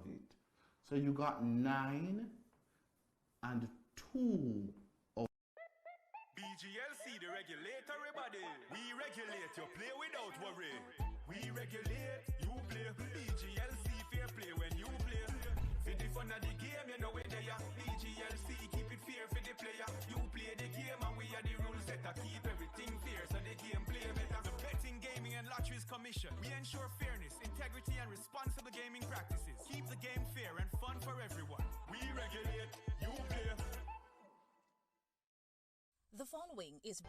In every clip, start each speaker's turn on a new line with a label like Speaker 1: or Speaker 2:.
Speaker 1: of it. So you got 9 and 2 of
Speaker 2: BGLC, the regulatory body. We regulate, you play without worry. We regulate, you play. BGLC, fair play when you play. For the fun of the game, you know where they are. BGLC, keep it fair for the player. You play the game and we are the rules setter. Keep everything fair so the game play better. The Betting, Gaming and Lotteries Commission. We ensure fairness, integrity and responsible gaming practices. Keep the game fair and fun for everyone. We regulate, you play.
Speaker 3: The following is...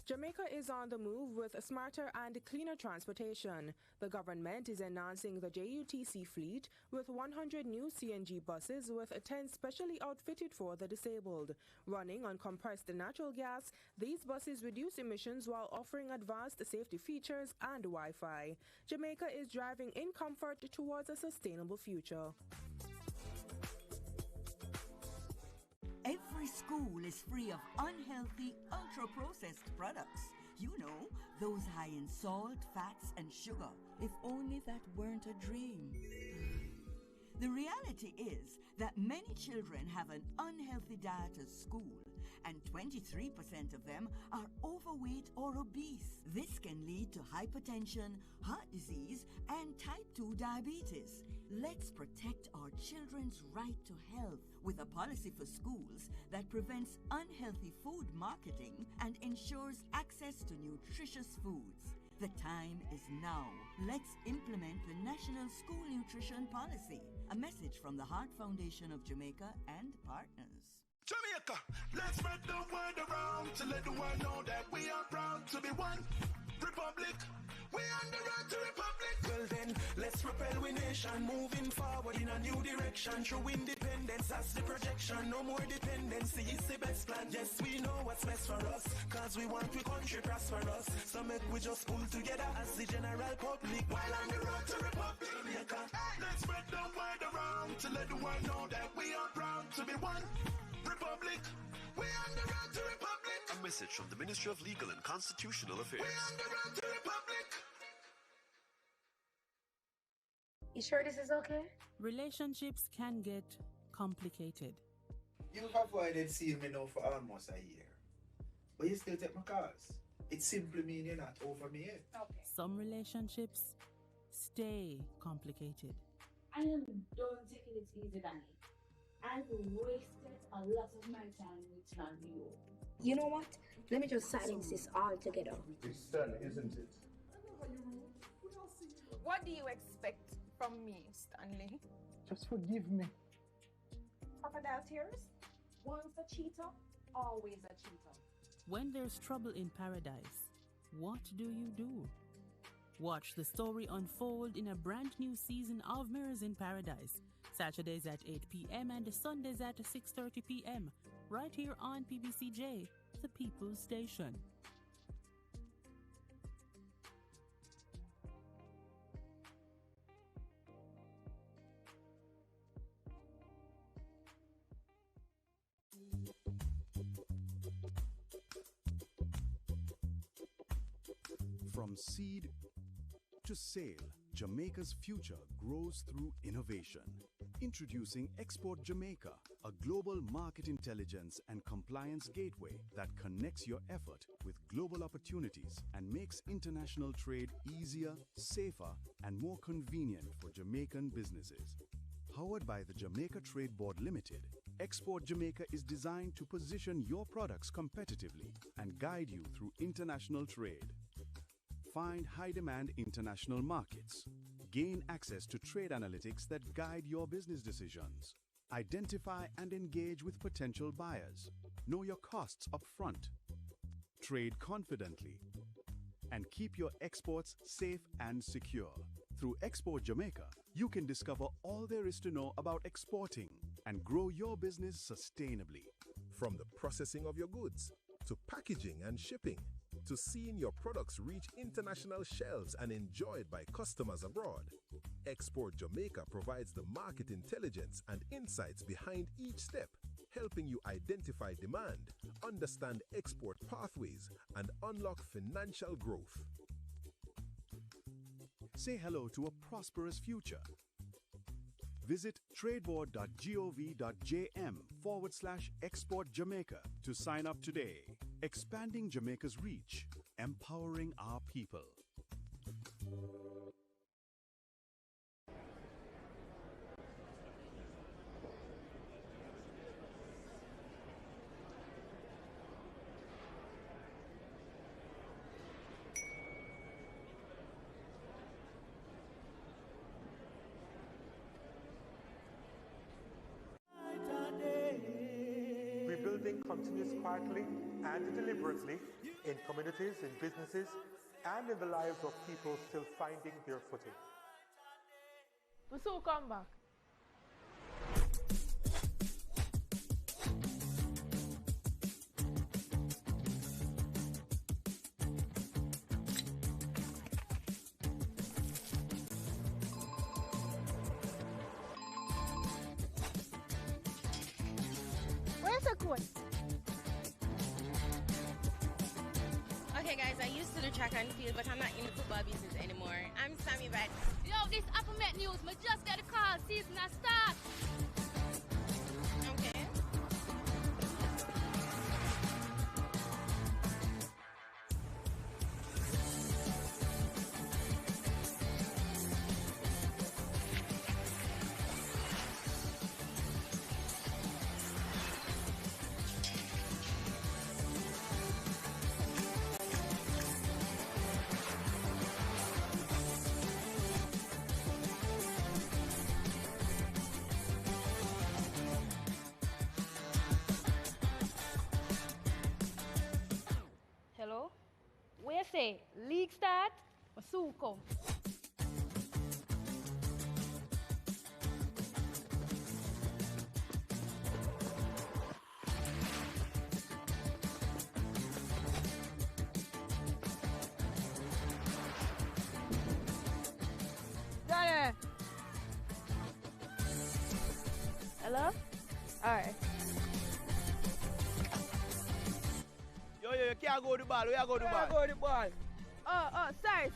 Speaker 4: Jamaica is on the move with smarter and cleaner transportation. The government is enhancing the JUTC fleet with 100 new CNG buses with 10 specially outfitted for the disabled. Running on compressed natural gas, these buses reduce emissions while offering advanced safety features and Wi-Fi. Jamaica is driving in comfort towards a sustainable future.
Speaker 5: Every school is free of unhealthy, ultra-processed products. You know, those high in salt, fats, and sugar. If only that weren't a dream. The reality is that many children have an unhealthy diet at school, and 23% of them are overweight or obese. This can lead to hypertension, heart disease, and type 2 diabetes. Let's protect our children's right to health with a policy for schools that prevents unhealthy food marketing and ensures access to nutritious foods. The time is now. Let's implement the National School Nutrition Policy. A message from the Heart Foundation of Jamaica and partners.
Speaker 2: Jamaica, let's spread the word around to let the world know that we are proud to be one republic. We on the road to republic. Well then, let's propel we nation, moving forward in a new direction. True independence, that's the projection. No more dependency, it's the best plan. Yes, we know what's best for us, cause we want we country prosperous. So make we just pull together as the general public while on the road to republic. Jamaica, let's spread the word around to let the world know that we are proud to be one republic. We on the road to republic.
Speaker 6: A message from the Ministry of Legal and Constitutional Affairs.
Speaker 2: We on the road to republic.
Speaker 7: You sure this is okay?
Speaker 8: Relationships can get complicated.
Speaker 9: You've avoided seeing me now for almost a year, but you still take my calls. It simply means you're not over me yet.
Speaker 7: Okay.
Speaker 8: Some relationships stay complicated.
Speaker 7: I am done taking it easy, Danny. I've wasted a lot of my time with you. You know what? Let me just silence this altogether.
Speaker 9: It's done, isn't it?
Speaker 10: What do you expect from me, Stanley?
Speaker 9: Just forgive me.
Speaker 10: Crocodile tears? Once a cheater, always a cheater.
Speaker 8: When there's trouble in paradise, what do? Watch the story unfold in a brand new season of Mirrors in Paradise. Saturdays at 8 p.m. and Sundays at 6:30 p.m. right here on PBCJ, the People's Station.
Speaker 11: From seed to sail, Jamaica's future grows through innovation. Introducing Export Jamaica, a global market intelligence and compliance gateway that connects your effort with global opportunities and makes international trade easier, safer, and more convenient for Jamaican businesses. Powered by the Jamaica Trade Board Limited, Export Jamaica is designed to position your products competitively and guide you through international trade. Find high-demand international markets. Gain access to trade analytics that guide your business decisions. Identify and engage with potential buyers. Know your costs up front. Trade confidently. And keep your exports safe and secure. Through Export Jamaica, you can discover all there is to know about exporting and grow your business sustainably.
Speaker 12: From the processing of your goods, to packaging and shipping, to seeing your products reach international shelves and enjoyed by customers abroad, Export Jamaica provides the market intelligence and insights behind each step, helping you identify demand, understand export pathways, and unlock financial growth.
Speaker 11: Say hello to a prosperous future. Visit tradeboard.gov.jm/Export Jamaica to sign up today. Expanding Jamaica's reach, empowering our people.
Speaker 13: Rebuilding continues quietly and deliberately in communities, in businesses, and in the lives of people still finding their footing.
Speaker 10: We soon come back. Where's the code?
Speaker 14: Okay guys, I used to do track and field, but I'm not in the football business anymore. I'm Sammy Bat.
Speaker 15: Yo, this Applemet News, me just got a call, season has start.
Speaker 14: Okay.
Speaker 15: Hello? Where say, league start, or soon come?
Speaker 10: Johnny!
Speaker 15: Hello? Alright.
Speaker 16: Yo, you can't go to the ball. We are going to the ball.
Speaker 10: Go to the ball. Oh, sorry.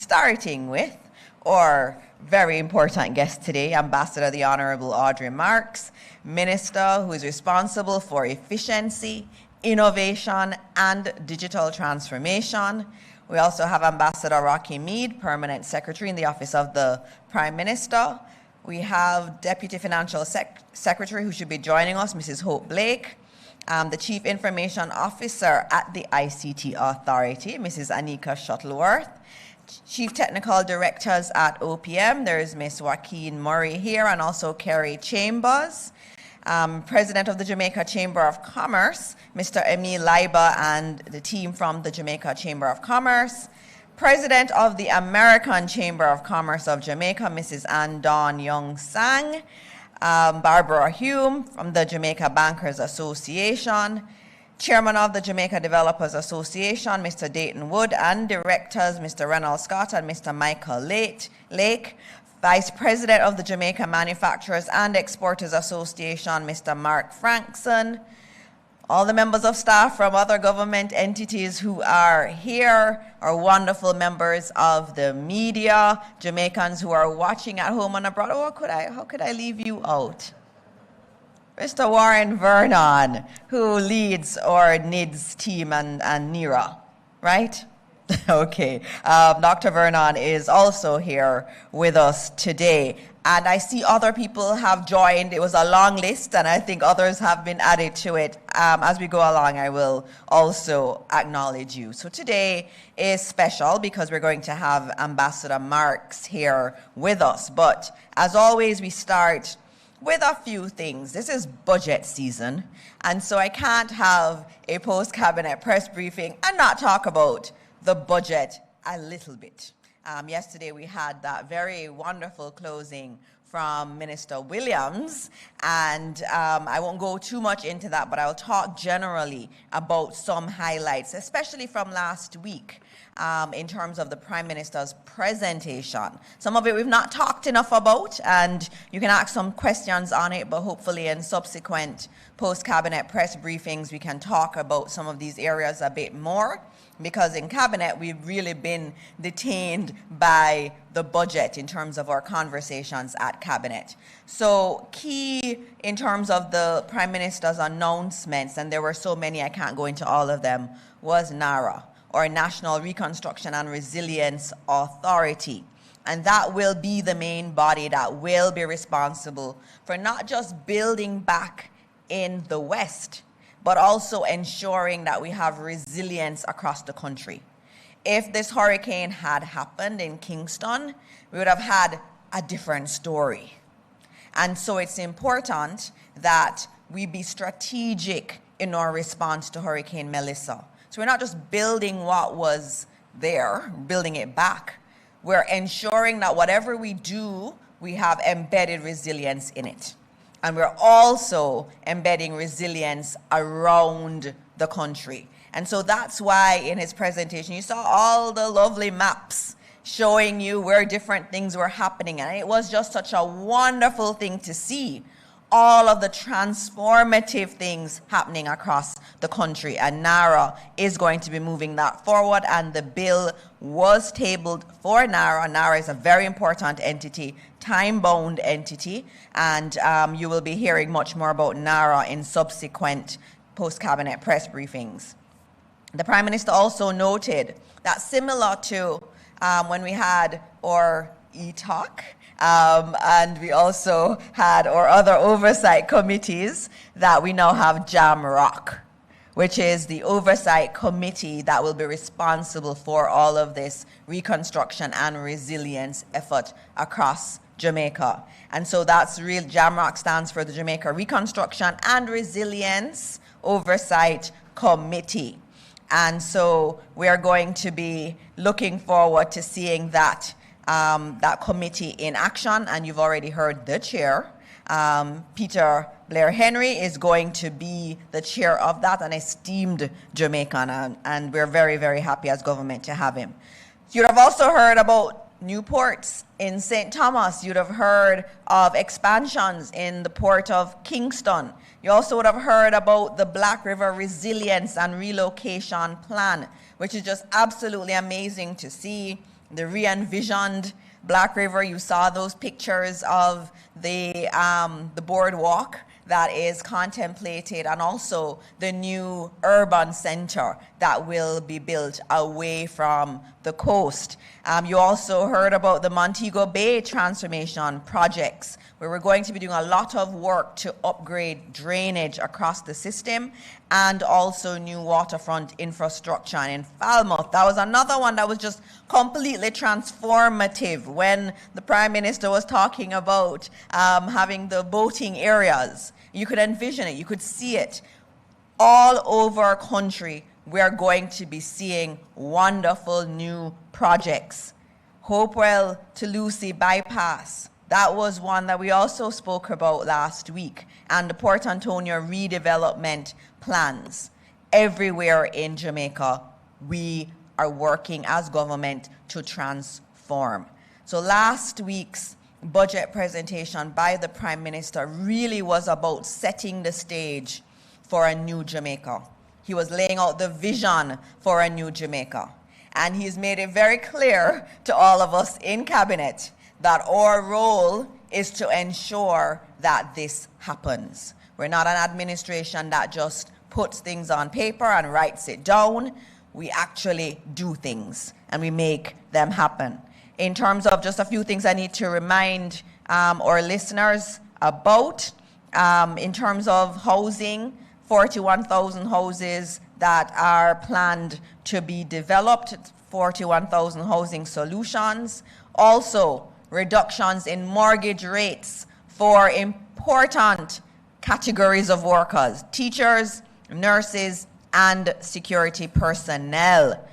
Speaker 17: Starting with our very important guest today, Ambassador the Honorable Audrey Marks, Minister who is responsible for efficiency, innovation, and digital transformation. We also have Ambassador Rocky Mead, Permanent Secretary in the Office of the Prime Minister. We have Deputy Financial Secretary who should be joining us, Mrs. Hope Blake. The Chief Information Officer at the ICT Authority, Mrs. Anika Shuttleworth. Chief Technical Directors at OPM, there is Ms. Joaquin Murray here, and also Kerry Chambers. President of the Jamaica Chamber of Commerce, Mr. Emil Leiber, and the team from the Jamaica Chamber of Commerce. President of the American Chamber of Commerce of Jamaica, Mrs. Ann Dawn Young Sang. Barbara Hume from the Jamaica Bankers Association. Chairman of the Jamaica Developers Association, Mr. Dayton Wood, and directors, Mr. Reynolds Scott and Mr. Michael Lake. Vice President of the Jamaica Manufacturers and Exporters Association, Mr. Mark Frankson. All the members of staff from other government entities who are here, our wonderful members of the media, Jamaicans who are watching at home and abroad. Oh, how could I leave you out? Mr. Warren Vernon, who leads our NIDS team and NERA, right? Okay. Dr. Vernon is also here with us today. And I see other people have joined. It was a long list, and I think others have been added to it. As we go along, I will also acknowledge you. So today is special because we're going to have Ambassador Marks here with us. But as always, we start with a few things. This is budget season, and so I can't have a post-cabinet press briefing and not talk about the budget a little bit. Yesterday we had that very wonderful closing from Minister Williams, and I won't go too much into that, but I'll talk generally about some highlights, especially from last week, in terms of the Prime Minister's presentation. Some of it we've not talked enough about, and you can ask some questions on it, but hopefully in subsequent post-cabinet press briefings we can talk about some of these areas a bit more, because in cabinet we've really been detained by the budget in terms of our conversations at cabinet. So key in terms of the Prime Minister's announcements, and there were so many I can't go into all of them, was NARA, or National Reconstruction and Resilience Authority. And that will be the main body that will be responsible for not just building back in the West, but also ensuring that we have resilience across the country. If this hurricane had happened in Kingston, we would have had a different story. And so it's important that we be strategic in our response to Hurricane Melissa. So we're not just building what was there, building it back. We're ensuring that whatever we do, we have embedded resilience in it. And we're also embedding resilience around the country. And so that's why in his presentation, you saw all the lovely maps showing you where different things were happening. And it was just such a wonderful thing to see all of the transformative things happening across the country. And NARA is going to be moving that forward, and the bill was tabled for NARA. NARA is a very important entity, time-bound entity, and you will be hearing much more about NARA in subsequent post-cabinet press briefings. The Prime Minister also noted that similar to when we had our e-talk, and we also had our other oversight committees, that we now have JAMROC, which is the oversight committee that will be responsible for all of this reconstruction and resilience effort across Jamaica. And so that's real. JAMROC stands for the Jamaica Reconstruction and Resilience Oversight Committee. And so we are going to be looking forward to seeing that that committee in action, and you've already heard the chair. Peter Blair Henry is going to be the chair of that, an esteemed Jamaican, and we're very, very happy as government to have him. You'd have also heard about new ports in St. Thomas. You'd have heard of expansions in the port of Kingston. You also would have heard about the Black River Resilience and Relocation Plan, which is just absolutely amazing to see. The re-envisioned Black River, you saw those pictures of the boardwalk that is contemplated, and also the new urban center that will be built away from the coast. You also heard about the Montego Bay transformation projects, where we're going to be doing a lot of work to upgrade drainage across the system, and also new waterfront infrastructure. And in Falmouth, that was another one that was just completely transformative when the Prime Minister was talking about having the boating areas. You could envision it, you could see it. All over our country, we are going to be seeing wonderful new projects. Hopewell to Lucy bypass, that was one that we also spoke about last week, and the Port Antonio redevelopment plans. Everywhere in Jamaica, we are working as government to transform. So last week's budget presentation by the Prime Minister really was about setting the stage for a new Jamaica. He was laying out the vision for a new Jamaica. And he's made it very clear to all of us in cabinet that our role is to ensure that this happens. We're not an administration that just puts things on paper and writes it down. We actually do things and we make them happen. In terms of just a few things I need to remind our listeners about, in terms of housing, 41,000 houses that are planned to be developed, 41,000 housing solutions. Also, reductions in mortgage rates for important categories of workers, teachers, nurses, and security personnel.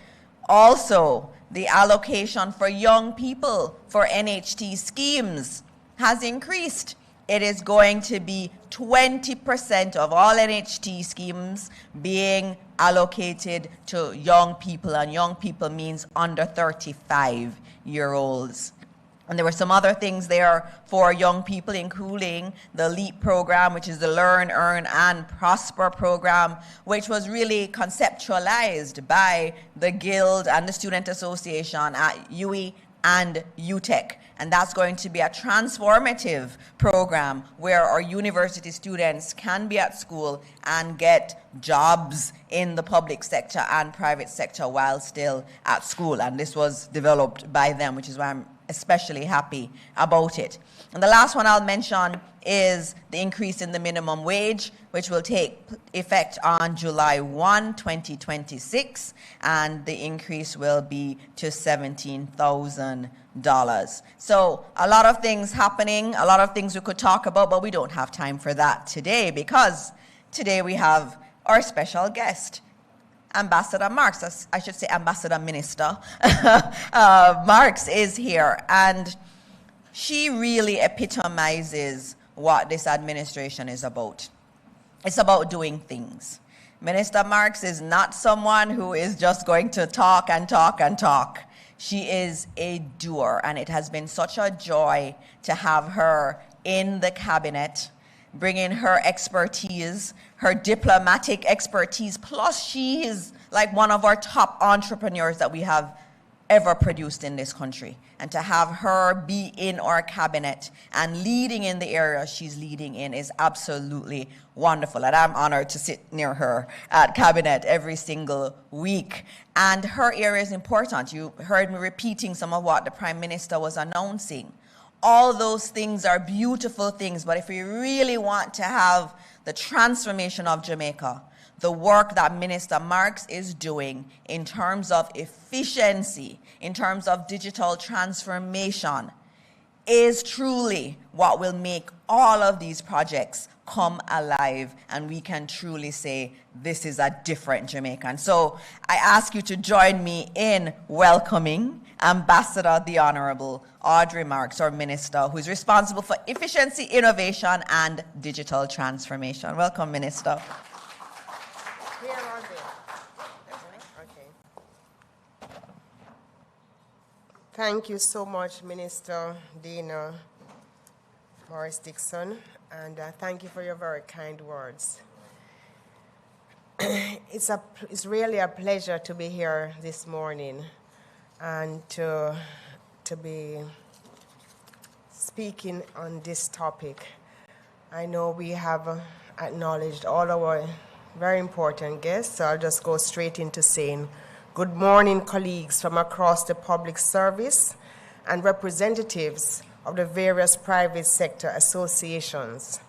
Speaker 17: Also, the allocation for young people for NHT schemes has increased. It is going to be 20% of all NHT schemes being allocated to young people, and young people means under 35-year-olds. And there were some other things there for young people, including the LEAP program, which is the Learn, Earn, and Prosper program, which was really conceptualized by the Guild and the Student Association at UE and UTEC. And that's going to be a transformative program where our university students can be at school and get jobs in the public sector and private sector while still at school. And this was developed by them, which is why I'm especially happy about it. And the last one I'll mention is the increase in the minimum wage, which will take effect on July 1, 2026, and the increase will be to $17,000. So a lot of things happening, a lot of things we could talk about, but we don't have time for that today, because today we have our special guest, Ambassador Marks. I should say Ambassador Minister Marks is here, and she really epitomizes what this administration is about. It's about doing things. Minister Marks is not someone who is just going to talk and talk and talk. She is a doer, and it has been such a joy to have her in the cabinet, bringing her expertise, her diplomatic expertise, plus she is like one of our top entrepreneurs that we have ever produced in this country. And to have her be in our cabinet and leading in the area she's leading in is absolutely wonderful. And I'm honored to sit near her at cabinet every single week. And her area is important. You heard me repeating some of what the Prime Minister was announcing. All those things are beautiful things, but if we really want to have the transformation of Jamaica, the work that Minister Marks is doing in terms of efficiency, in terms of digital transformation, is truly what will make all of these projects come alive, and we can truly say this is a different Jamaica. And so I ask you to join me in welcoming Ambassador the Honorable Audrey Marks, our Minister, who is responsible for efficiency, innovation, and digital transformation. Welcome, Minister.
Speaker 18: Thank you so much, Minister Dana Morris Dixon, and thank you for your very kind words. It's really a pleasure to be here this morning and to be speaking on this topic. I know we have acknowledged all our very important guests, so I'll just go straight into saying good morning, colleagues from across the public service and representatives of the various private sector associations,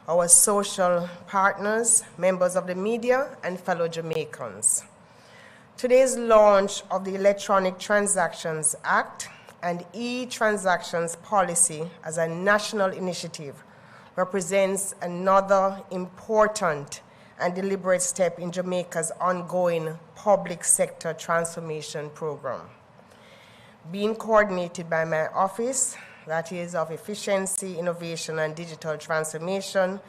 Speaker 18: our social partners, members of the media, and fellow Jamaicans. Today's launch of the Electronic Transactions Act and e-Transactions Policy as a national initiative represents another important and deliberate step in Jamaica's ongoing public sector transformation program. Being coordinated by my office, that is of Efficiency, Innovation, and Digital Transformation,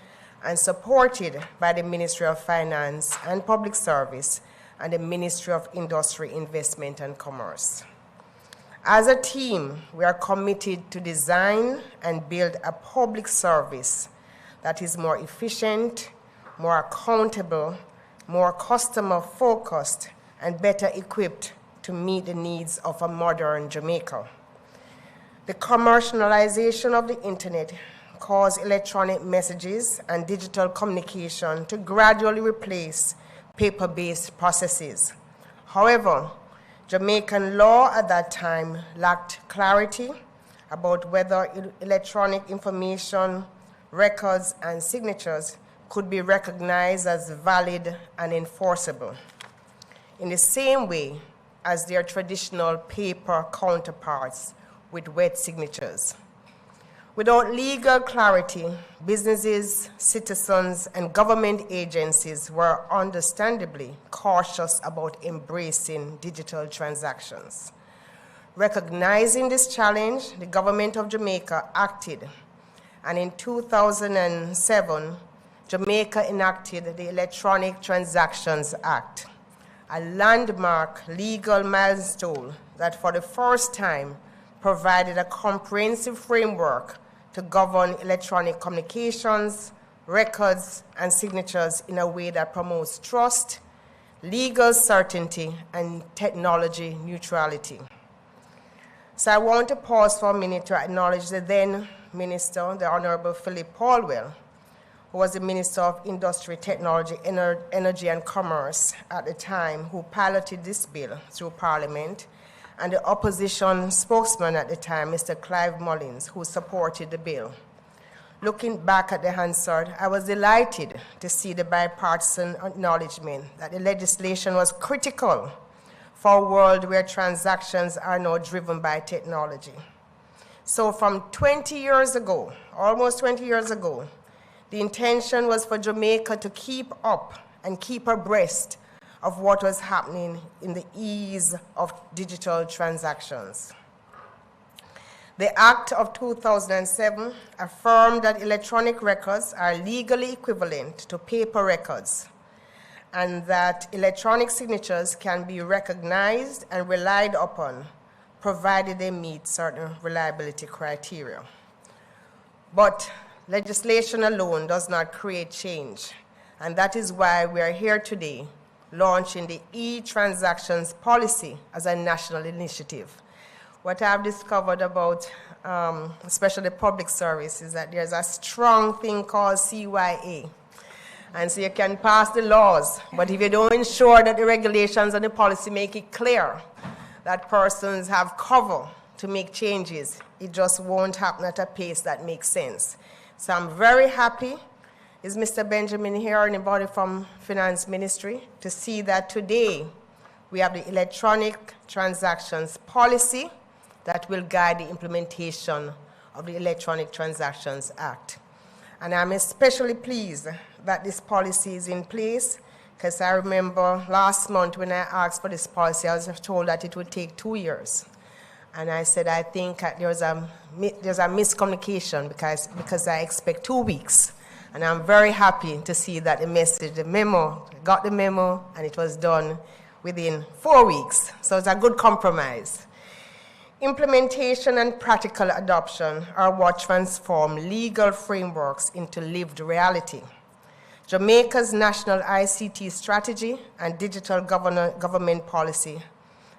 Speaker 18: and supported by the Ministry of Finance and Public Service and the Ministry of Industry, Investment, and Commerce. As a team, we are committed to design and build a public service that is more efficient, more accountable, more customer-focused, and better equipped to meet the needs of a modern Jamaica. The commercialization of the internet caused electronic messages and digital communication to gradually replace paper-based processes. However, Jamaican law at that time lacked clarity about whether electronic information, records, and signatures could be recognized as valid and enforceable in the same way as their traditional paper counterparts with wet signatures. Without legal clarity, businesses, citizens, and government agencies were understandably cautious about embracing digital transactions. Recognizing this challenge, the government of Jamaica acted, and in 2007, Jamaica enacted the Electronic Transactions Act, a landmark legal milestone that for the first time provided a comprehensive framework to govern electronic communications, records, and signatures in a way that promotes trust, legal certainty, and technology neutrality. So I want to pause for a minute to acknowledge the then Minister, the Honorable Philip Paulwell, who was the Minister of Industry, Technology, Energy and Commerce at the time, who piloted this bill through Parliament, and the opposition spokesman at the time, Mr. Clive Mullins, who supported the bill. Looking back at the Hansard, I was delighted to see the bipartisan acknowledgement that the legislation was critical for a world where transactions are now driven by technology. So from 20 years ago, almost 20 years ago, the intention was for Jamaica to keep up and keep abreast of what was happening in the ease of digital transactions. The Act of 2007 affirmed that electronic records are legally equivalent to paper records, and that electronic signatures can be recognized and relied upon, provided they meet certain reliability criteria. But legislation alone does not create change, and that is why we are here today launching the e-transactions policy as a national initiative. What I've discovered about, especially the public service, is that there's a strong thing called CYA. And so you can pass the laws, but if you don't ensure that the regulations and the policy make it clear that persons have cover to make changes, it just won't happen at a pace that makes sense. So I'm very happy, is Mr. Benjamin here, anybody from Finance Ministry, to see that today we have the electronic transactions policy that will guide the implementation of the Electronic Transactions Act. And I'm especially pleased that this policy is in place, because I remember last month when I asked for this policy, I was told that it would take 2 years. And I said, I think there's a miscommunication because I expect 2 weeks. And I'm very happy to see that the memo, got the memo, and it was done within 4 weeks. So it's a good compromise. Implementation and practical adoption are what transform legal frameworks into lived reality. Jamaica's national ICT strategy and digital government policy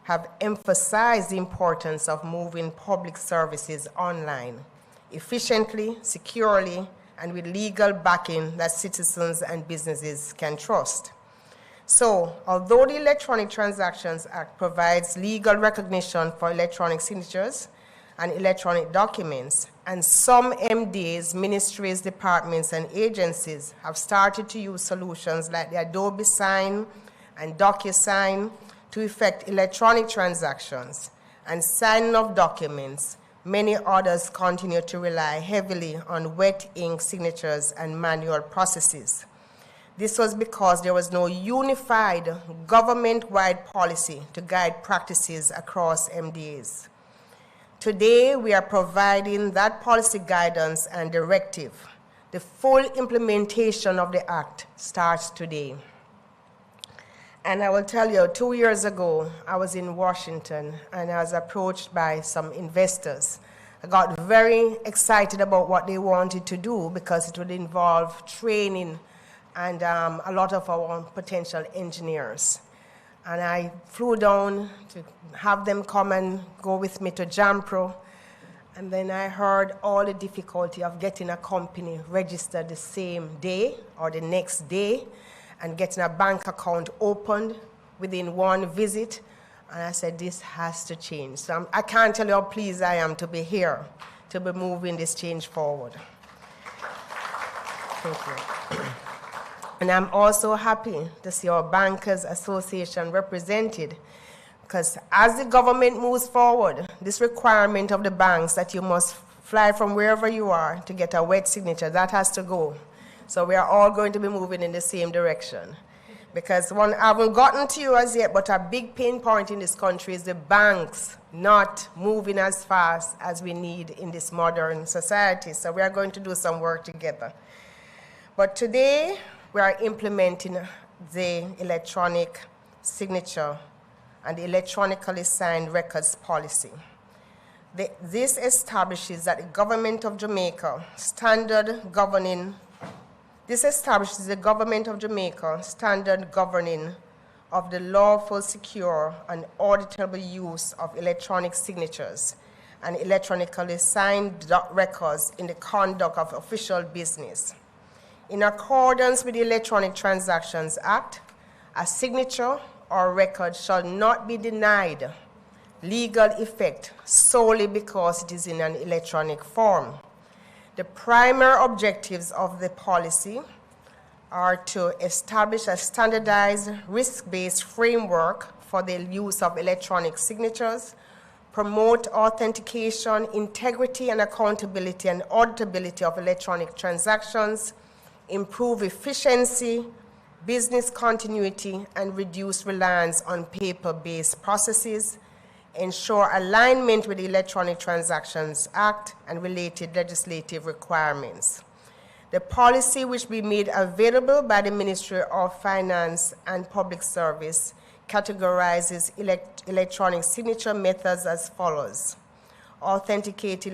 Speaker 18: have emphasized the importance of moving public services online efficiently, securely, and with legal backing that citizens and businesses can trust. So, although the Electronic Transactions Act provides legal recognition for electronic signatures and electronic documents, and some MDs, ministries, departments, and agencies have started to use solutions like the Adobe Sign and DocuSign to effect electronic transactions and signing of documents, many others continue to rely heavily on wet ink signatures and manual processes. This was because there was no unified government-wide policy to guide practices across MDAs. Today, we are providing that policy guidance and directive. The full implementation of the Act starts today. And I will tell you, 2 years ago, I was in Washington and I was approached by some investors. I got very excited about what they wanted to do because it would involve training and a lot of our potential engineers. And I flew down to have them come and go with me to JAMPRO. And then I heard all the difficulty of getting a company registered the same day or the next day and getting a bank account opened within one visit. And I said, this has to change. So I can't tell you how pleased I am to be here, to be moving this change forward. Thank you. And I'm also happy to see our Bankers Association represented, because as the government moves forward, this requirement of the banks that you must fly from wherever you are to get a wet signature, that has to go. So we are all going to be moving in the same direction. Because one I haven't gotten to you as yet, but a big pain point in this country is the banks not moving as fast as we need in this modern society. So we are going to do some work together. But today, we are implementing the electronic signature and the electronically signed records policy. This establishes that the government of Jamaica standard governing This establishes the government of Jamaica standard governing of the lawful, secure, and auditable use of electronic signatures and electronically signed records in the conduct of official business. In accordance with the Electronic Transactions Act, a signature or record shall not be denied legal effect solely because it is in an electronic form. The primary objectives of the policy are to establish a standardized, risk-based framework for the use of electronic signatures, promote authentication, integrity and accountability and auditability of electronic transactions, improve efficiency, business continuity, and reduce reliance on paper-based processes, ensure alignment with the Electronic Transactions Act and related legislative requirements. The policy, which will be made available by the Ministry of Finance and Public Service, categorizes electronic signature methods as follows: authenticated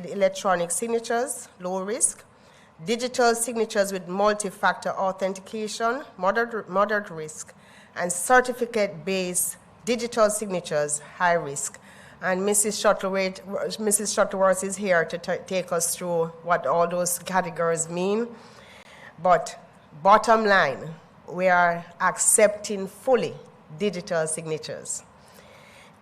Speaker 18: electronic signatures, low risk; digital signatures with multi-factor authentication, moderate risk; and certificate-based digital signatures, high risk. And Mrs. Shuttleworth is here to take us through what all those categories mean. But bottom line, we are accepting fully digital signatures.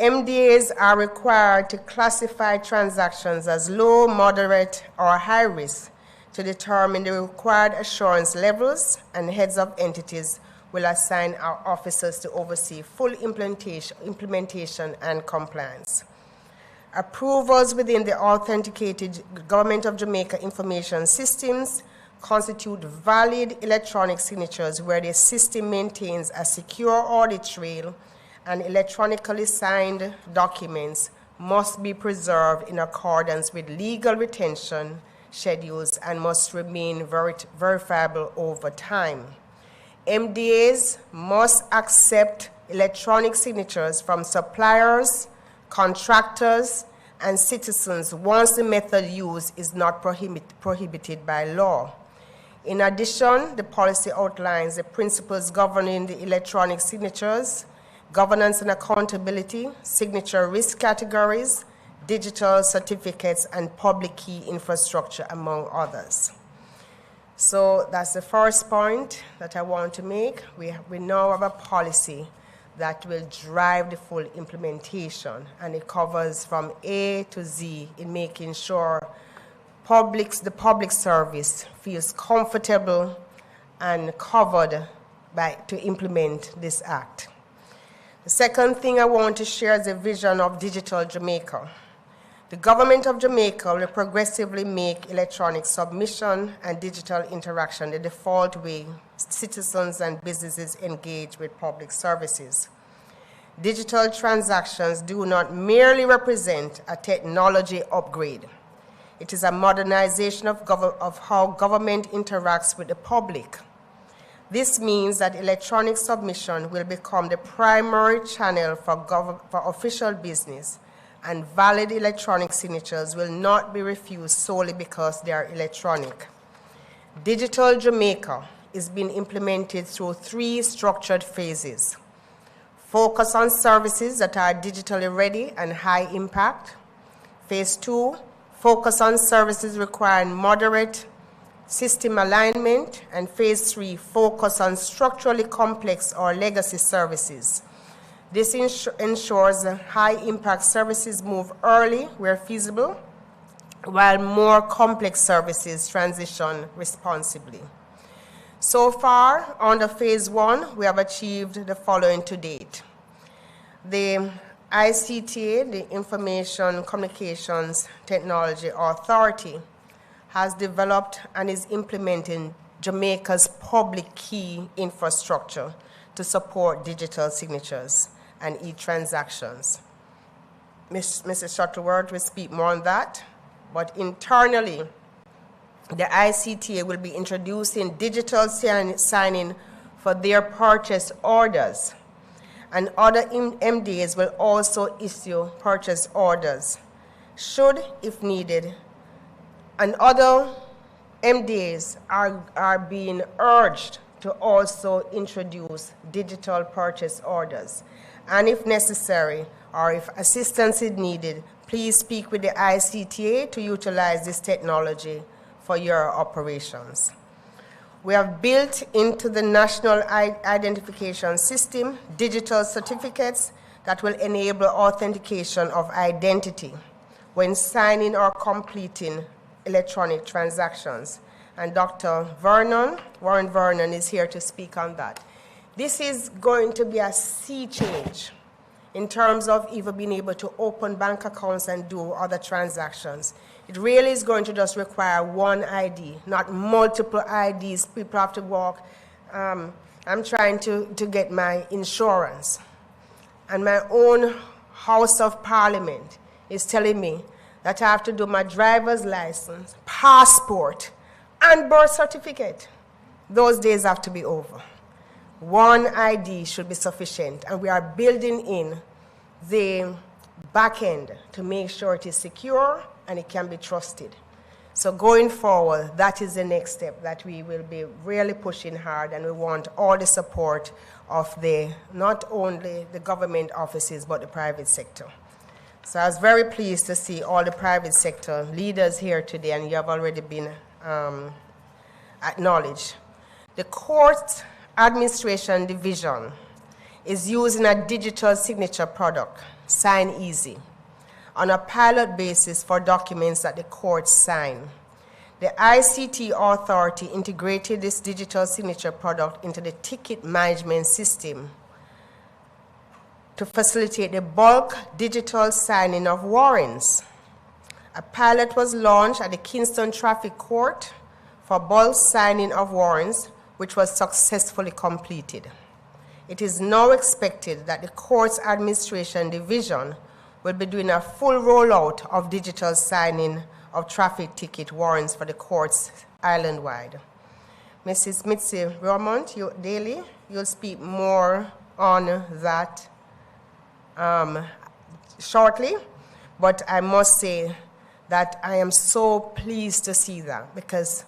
Speaker 18: MDAs are required to classify transactions as low, moderate, or high risk to determine the required assurance levels, and heads of entities will assign our officers to oversee full implementation and compliance. Approvals within the authenticated Government of Jamaica information systems constitute valid electronic signatures where the system maintains a secure audit trail, and electronically signed documents must be preserved in accordance with legal retention schedules and must remain verifiable over time. MDAs must accept electronic signatures from suppliers, contractors, and citizens once the method used is not prohibited by law. In addition, the policy outlines the principles governing the electronic signatures, governance and accountability, signature risk categories, digital certificates, and public key infrastructure, among others. So that's the first point that I want to make. We now have a policy that will drive the full implementation, and it covers from A to Z in making sure the public service feels comfortable and covered to implement this act. The second thing I want to share is a vision of digital Jamaica. The government of Jamaica will progressively make electronic submission and digital interaction the default way citizens and businesses engage with public services. Digital transactions do not merely represent a technology upgrade. It is a modernization of how government interacts with the public. This means that electronic submission will become the primary channel for official business, and valid electronic signatures will not be refused solely because they are electronic. Digital Jamaica is being implemented through 3 structured phases. Focus on services that are digitally ready and high impact. Phase 2, focus on services requiring moderate system alignment. And phase 3, focus on structurally complex or legacy services. This ensures high-impact services move early where feasible, while more complex services transition responsibly. So far, under Phase 1, we have achieved the following to date. The ICTA, the Information Communications Technology Authority, has developed and is implementing Jamaica's public key infrastructure to support digital signatures and e-transactions. Mrs. Shuttleworth will speak more on that, but internally, the ICTA will be introducing digital signing for their purchase orders, and other MDAs will also issue purchase orders, should, if needed, and other MDAs are being urged to also introduce digital purchase orders. And if necessary, or if assistance is needed, please speak with the ICTA to utilize this technology for your operations. We have built into the National Identification System digital certificates that will enable authentication of identity when signing or completing electronic transactions. And Dr. Warren Vernon is here to speak on that. This is going to be a sea change in terms of even being able to open bank accounts and do other transactions. It really is going to just require one ID, not multiple IDs. People have to walk. I'm trying to get my insurance. And my own House of Parliament is telling me that I have to do my driver's license, passport, and birth certificate. Those days have to be over. One ID should be sufficient, and we are building in the back end to make sure it is secure and it can be trusted. So going forward, that is the next step that we will be really pushing hard, and we want all the support of not only the government offices, but the private sector. So I was very pleased to see all the private sector leaders here today, and you have already been acknowledged. The Court Administration Division is using a digital signature product, Sign Easy, on a pilot basis for documents that the courts sign. The ICT Authority integrated this digital signature product into the ticket management system to facilitate the bulk digital signing of warrants. A pilot was launched at the Kingston Traffic Court for bulk signing of warrants, which was successfully completed. It is now expected that the Courts Administration Division will be doing a full rollout of digital signing of traffic ticket warrants for the courts island-wide. Mrs. Mitzi Romont, Daly, you'll speak more on that shortly, but I must say that I am so pleased to see that, because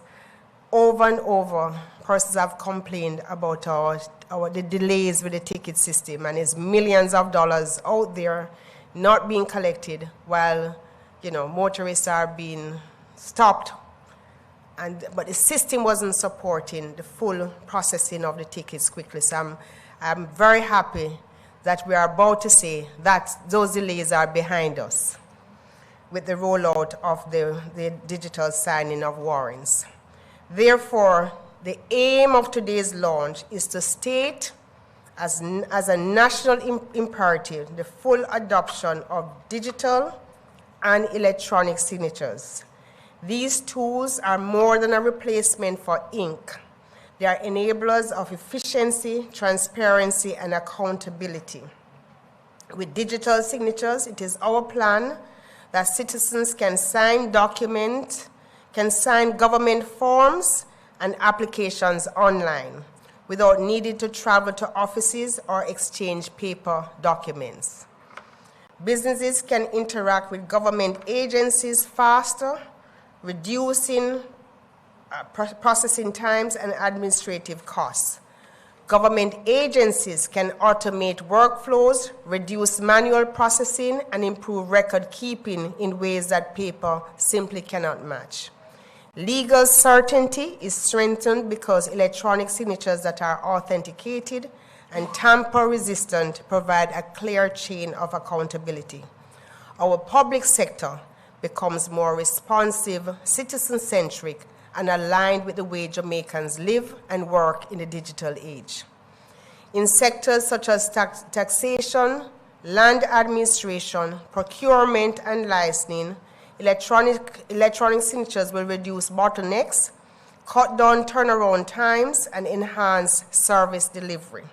Speaker 18: over and over, persons have complained about the delays with the ticket system, and it's millions of dollars out there not being collected while, motorists are being stopped. But the system wasn't supporting the full processing of the tickets quickly. So I'm very happy that we are about to say that those delays are behind us with the rollout of the digital signing of warrants. Therefore, the aim of today's launch is to state as a national imperative the full adoption of digital and electronic signatures. These tools are more than a replacement for ink. They are enablers of efficiency, transparency, and accountability. With digital signatures, it is our plan that citizens can sign documents, can sign government forms and applications online without needing to travel to offices or exchange paper documents. Businesses can interact with government agencies faster, reducing processing times and administrative costs. Government agencies can automate workflows, reduce manual processing, and improve record keeping in ways that paper simply cannot match. Legal certainty is strengthened because electronic signatures that are authenticated and tamper-resistant provide a clear chain of accountability. Our public sector becomes more responsive, citizen-centric, and aligned with the way Jamaicans live and work in the digital age. In sectors such as taxation, land administration, procurement, and licensing, electronic signatures will reduce bottlenecks, cut down turnaround times, and enhance service delivery.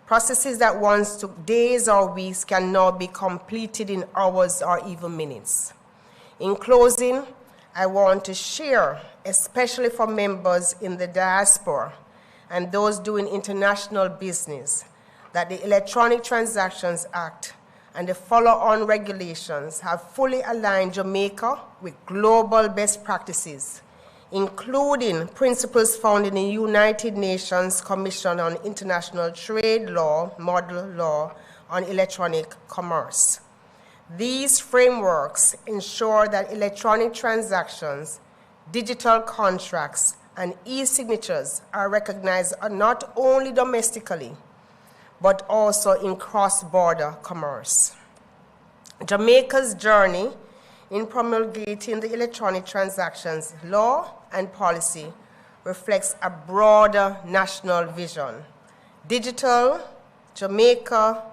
Speaker 18: Processes that once took days or weeks can now be completed in hours or even minutes. In closing, I want to share, especially for members in the diaspora and those doing international business, that the Electronic Transactions Act and the follow-on regulations have fully aligned Jamaica with global best practices, including principles found in the United Nations Commission on International Trade Law, Model Law on Electronic Commerce. These frameworks ensure that electronic transactions, digital contracts, and e-signatures are recognized not only domestically, but also in cross-border commerce. Jamaica's journey in promulgating the electronic transactions law and policy reflects a broader national vision. Digital Jamaica,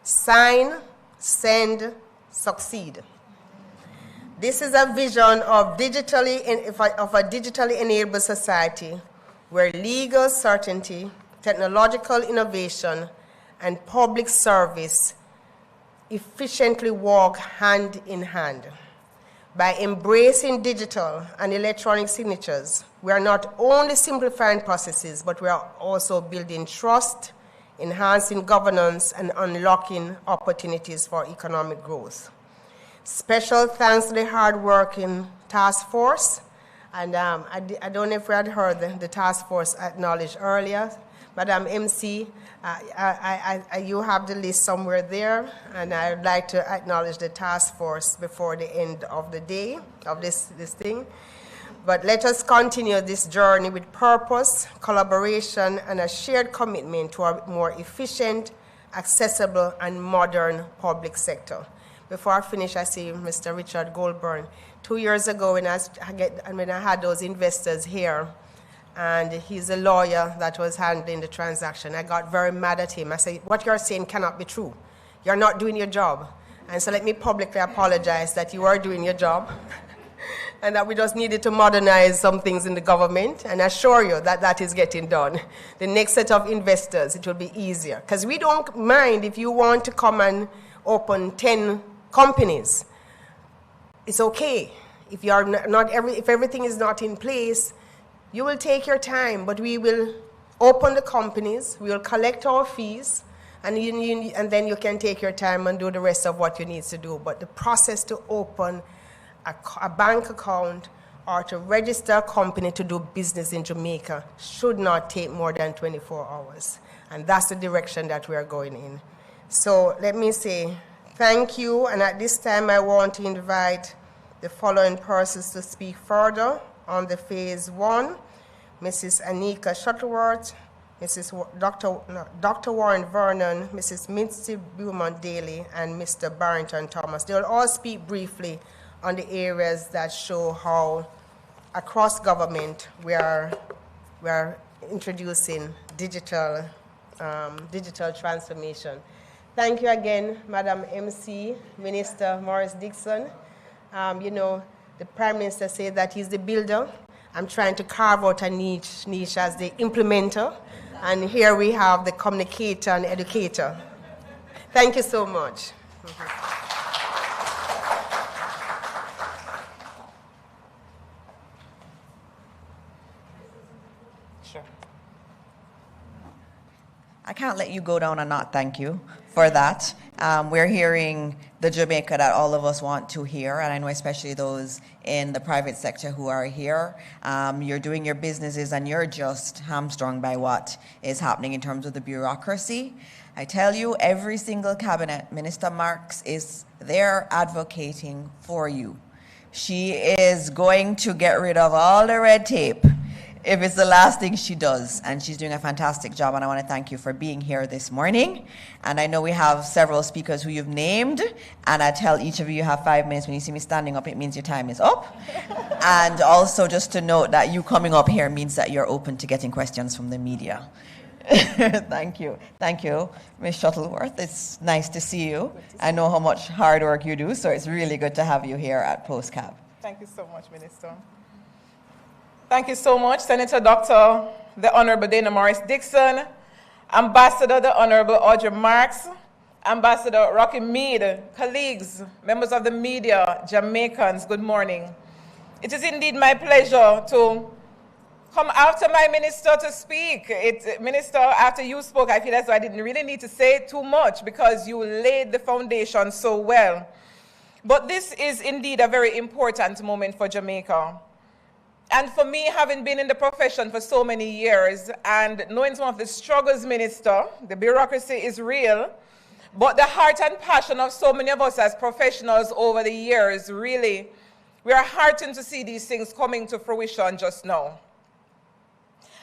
Speaker 18: sign, send, succeed. This is a vision of a digitally enabled society where legal certainty, technological innovation, and public service efficiently walk hand in hand. By embracing digital and electronic signatures, we are not only simplifying processes, but we are also building trust, enhancing governance, and unlocking opportunities for economic growth. Special thanks to the hard-working task force. And I don't know if we had heard the task force acknowledged earlier. Madam MC, you have the list somewhere there, and I'd like to acknowledge the task force before the end of the day of this thing. But let us continue this journey with purpose, collaboration, and a shared commitment to a more efficient, accessible, and modern public sector. Before I finish, I see Mr. Richard Goldburn. 2 years ago, when I had those investors here, and he's a lawyer that was handling the transaction, I got very mad at him. I said, what you're saying cannot be true. You're not doing your job. And so let me publicly apologize that you are doing your job and that we just needed to modernize some things in the government, and assure you that that is getting done. The next set of investors, it will be easier. Because we don't mind if you want to come and open 10 companies. It's okay. If everything is not in place, you will take your time, but we will open the companies, we will collect our fees, and then you can take your time and do the rest of what you need to do. But the process to open a bank account or to register a company to do business in Jamaica should not take more than 24 hours. And that's the direction that we are going in. So let me say thank you, and at this time I want to invite the following persons to speak further on the phase 1, Mrs. Anika Shuttleworth, Dr. Warren Vernon, Mrs. Mitzi Beaumont Daly, and Mr. Barrington Thomas. They will all speak briefly on the areas that show how across government we are introducing digital transformation. Thank you again, Madam MC, Minister Morris Dixon. You know, the Prime Minister said that he's the builder. I'm trying to carve out a niche as the implementer. And here we have the communicator and educator. Thank you so much.
Speaker 17: Sure. I can't let you go down and not thank you for that. We're hearing the Jamaica that all of us want to hear, and I know especially those in the private sector who are here. You're doing your businesses and you're just hamstrung by what is happening in terms of the bureaucracy. I tell you, every single cabinet, Minister Marks is there advocating for you. She is going to get rid of all the red tape if it's the last thing she does, and she's doing a fantastic job, and I want to thank you for being here this morning. And I know we have several speakers who you've named, and I tell each of you have 5 minutes. When you see me standing up, it means your time is up. And also just to note that you coming up here means that you're open to getting questions from the media. Thank you. Thank you, Ms. Shuttleworth. It's nice to see you. I know how much hard work you do, so it's really good to have you here at PostCab.
Speaker 19: Thank you so much, Minister. Thank you so much, Senator Dr. the Honorable Dana Morris Dixon, Ambassador the Honorable Audrey Marks, Ambassador Rocky Mead, colleagues, members of the media, Jamaicans, good morning. It is indeed my pleasure to come after my minister to speak. Minister, after you spoke, I feel as though I didn't really need to say too much because you laid the foundation so well. But this is indeed a very important moment for Jamaica. And for me, having been in the profession for so many years and knowing some of the struggles, Minister, the bureaucracy is real, but the heart and passion of so many of us as professionals over the years, really, we are heartened to see these things coming to fruition just now.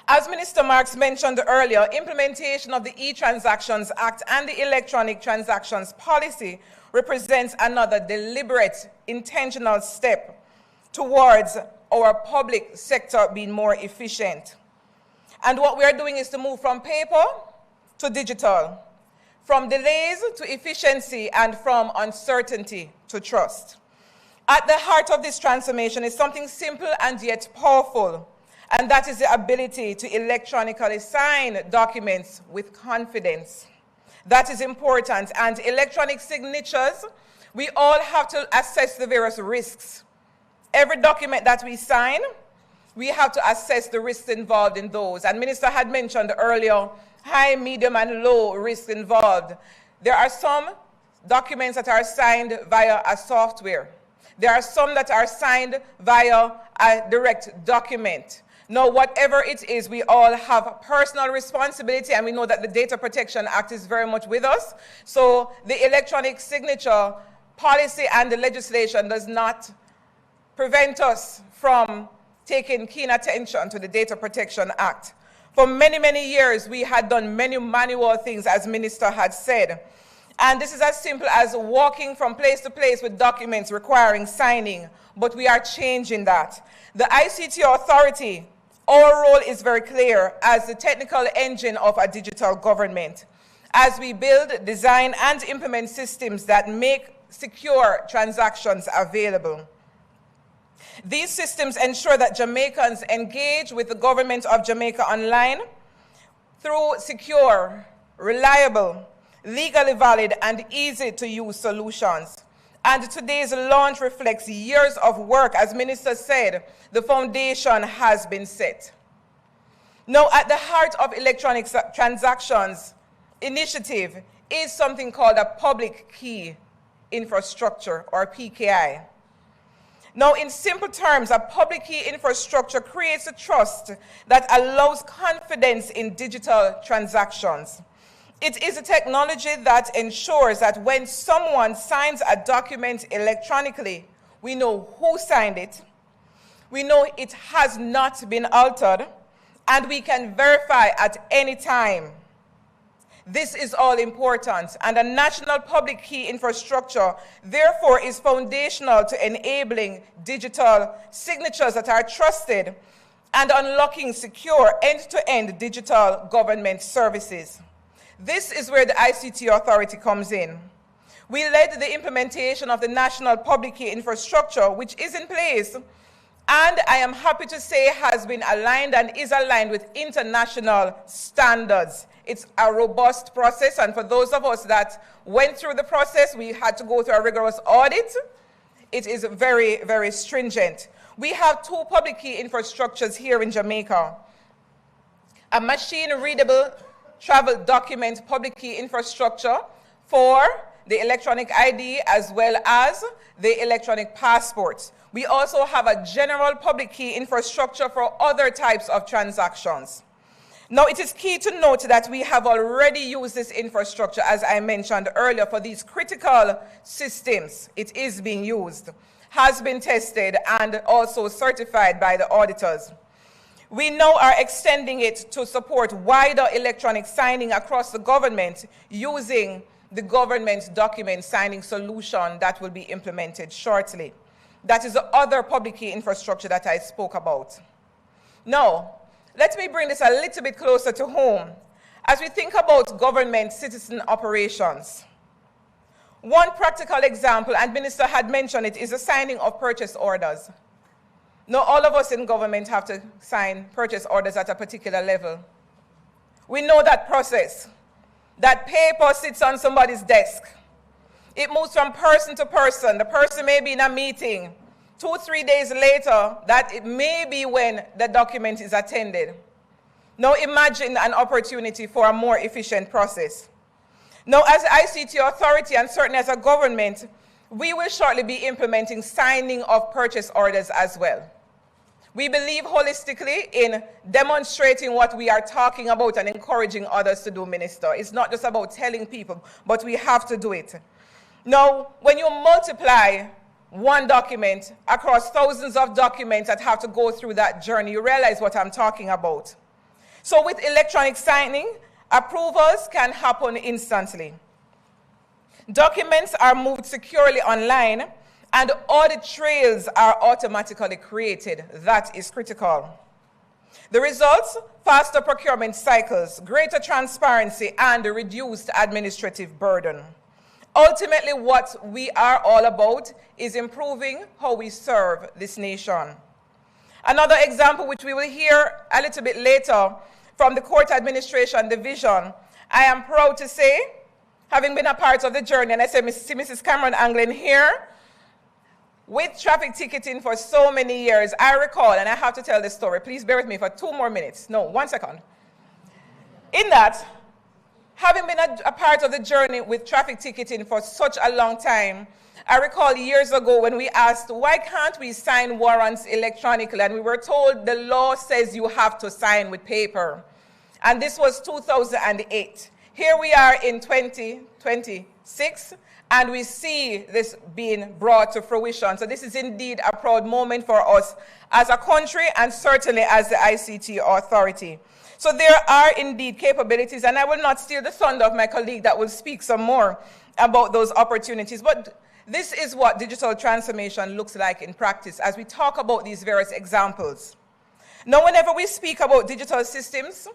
Speaker 19: As Minister Marks mentioned earlier, implementation of the E-Transactions Act and the Electronic Transactions Policy represents another deliberate, intentional step towards our public sector being more efficient. And what we are doing is to move from paper to digital, from delays to efficiency, and from uncertainty to trust. At the heart of this transformation is something simple and yet powerful, and that is the ability to electronically sign documents with confidence. That is important, and electronic signatures, we all have to assess the various risks. Every document that we sign, we have to assess the risks involved in those. And Minister had mentioned earlier, high, medium, and low risks involved. There are some documents that are signed via a software. There are some that are signed via a direct document. Now, whatever it is, we all have personal responsibility, and we know that the Data Protection Act is very much with us. So the electronic signature policy and the legislation does not prevent us from taking keen attention to the Data Protection Act. For many, many years, we had done many manual things, as Minister had said. And this is as simple as walking from place to place with documents requiring signing, but we are changing that. The ICT Authority, our role is very clear as the technical engine of a digital government, as we build, design, and implement systems that make secure transactions available. These systems ensure that Jamaicans engage with the government of Jamaica online through secure, reliable, legally valid, and easy-to-use solutions. And today's launch reflects years of work. As Minister said, the foundation has been set. Now, at the heart of electronic transactions initiative is something called a public key infrastructure, or PKI. Now, in simple terms, a public key infrastructure creates a trust that allows confidence in digital transactions. It is a technology that ensures that when someone signs a document electronically, we know who signed it, we know it has not been altered, and we can verify at any time. This is all important, and a national public key infrastructure, therefore, is foundational to enabling digital signatures that are trusted and unlocking secure end-to-end digital government services. This is where the ICT Authority comes in. We led the implementation of the national public key infrastructure, which is in place, and I am happy to say has been aligned and is aligned with international standards. It's a robust process, and for those of us that went through the process, we had to go through a rigorous audit. It is very, very stringent. We have two public key infrastructures here in Jamaica. A machine-readable travel document public key infrastructure for the electronic ID as well as the electronic passports. We also have a general public key infrastructure for other types of transactions. Now, it is key to note that we have already used this infrastructure, as I mentioned earlier, for these critical systems. It is being used, has been tested, and also certified by the auditors. We now are extending it to support wider electronic signing across the government using the government document signing solution that will be implemented shortly. That is the other public key infrastructure that I spoke about. Now, let me bring this a little bit closer to home as we think about government citizen operations. One practical example, and Minister had mentioned it, is the signing of purchase orders. Not all of us in government have to sign purchase orders at a particular level. We know that process. That paper sits on somebody's desk. It moves from person to person. The person may be in a meeting. 2-3 days later, that it may be when the document is attended. Now imagine an opportunity for a more efficient process. Now, as ICT authority and certainly as a government, we will shortly be implementing signing of purchase orders as well. We believe holistically in demonstrating what we are talking about and encouraging others to do, Minister. It's not just about telling people, but we have to do it. Now, when you multiply one document across thousands of documents that have to go through that journey, you realize what I'm talking about. So with electronic signing, approvals can happen instantly. Documents are moved securely online, and audit trails are automatically created. That is critical. The results: faster procurement cycles, greater transparency, and a reduced administrative burden. Ultimately, what we are all about is improving how we serve this nation. Another example, which we will hear a little bit later from the Court Administration Division, I am proud to say, having been a part of the journey, and I see Mrs. Cameron Anglin here, with traffic ticketing for so many years, I recall, and I have to tell this story. Please bear with me for 2 more minutes. No, 1 second. In that, having been a part of the journey with traffic ticketing for such a long time, I recall years ago when we asked, why can't we sign warrants electronically? And we were told the law says you have to sign with paper. And this was 2008. Here we are in 2026, and we see this being brought to fruition. So this is indeed a proud moment for us as a country and certainly as the ICT authority. So there are indeed capabilities, and I will not steal the thunder of my colleague that will speak some more about those opportunities. But this is what digital transformation looks like in practice as we talk about these various examples. Now, whenever we speak about digital systems,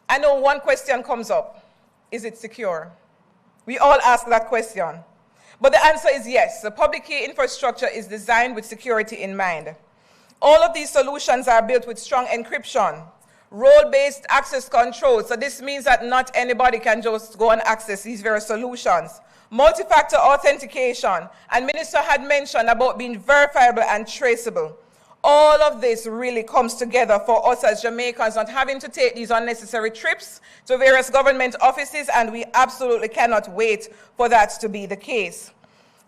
Speaker 19: I know one question comes up. Is it secure? We all ask that question. But the answer is yes. The public key infrastructure is designed with security in mind. All of these solutions are built with strong encryption, role-based access control. So this means that not anybody can just go and access these various solutions. Multi-factor authentication, and Minister had mentioned about being verifiable and traceable. All of this really comes together for us as Jamaicans, not having to take these unnecessary trips to various government offices, and we absolutely cannot wait for that to be the case.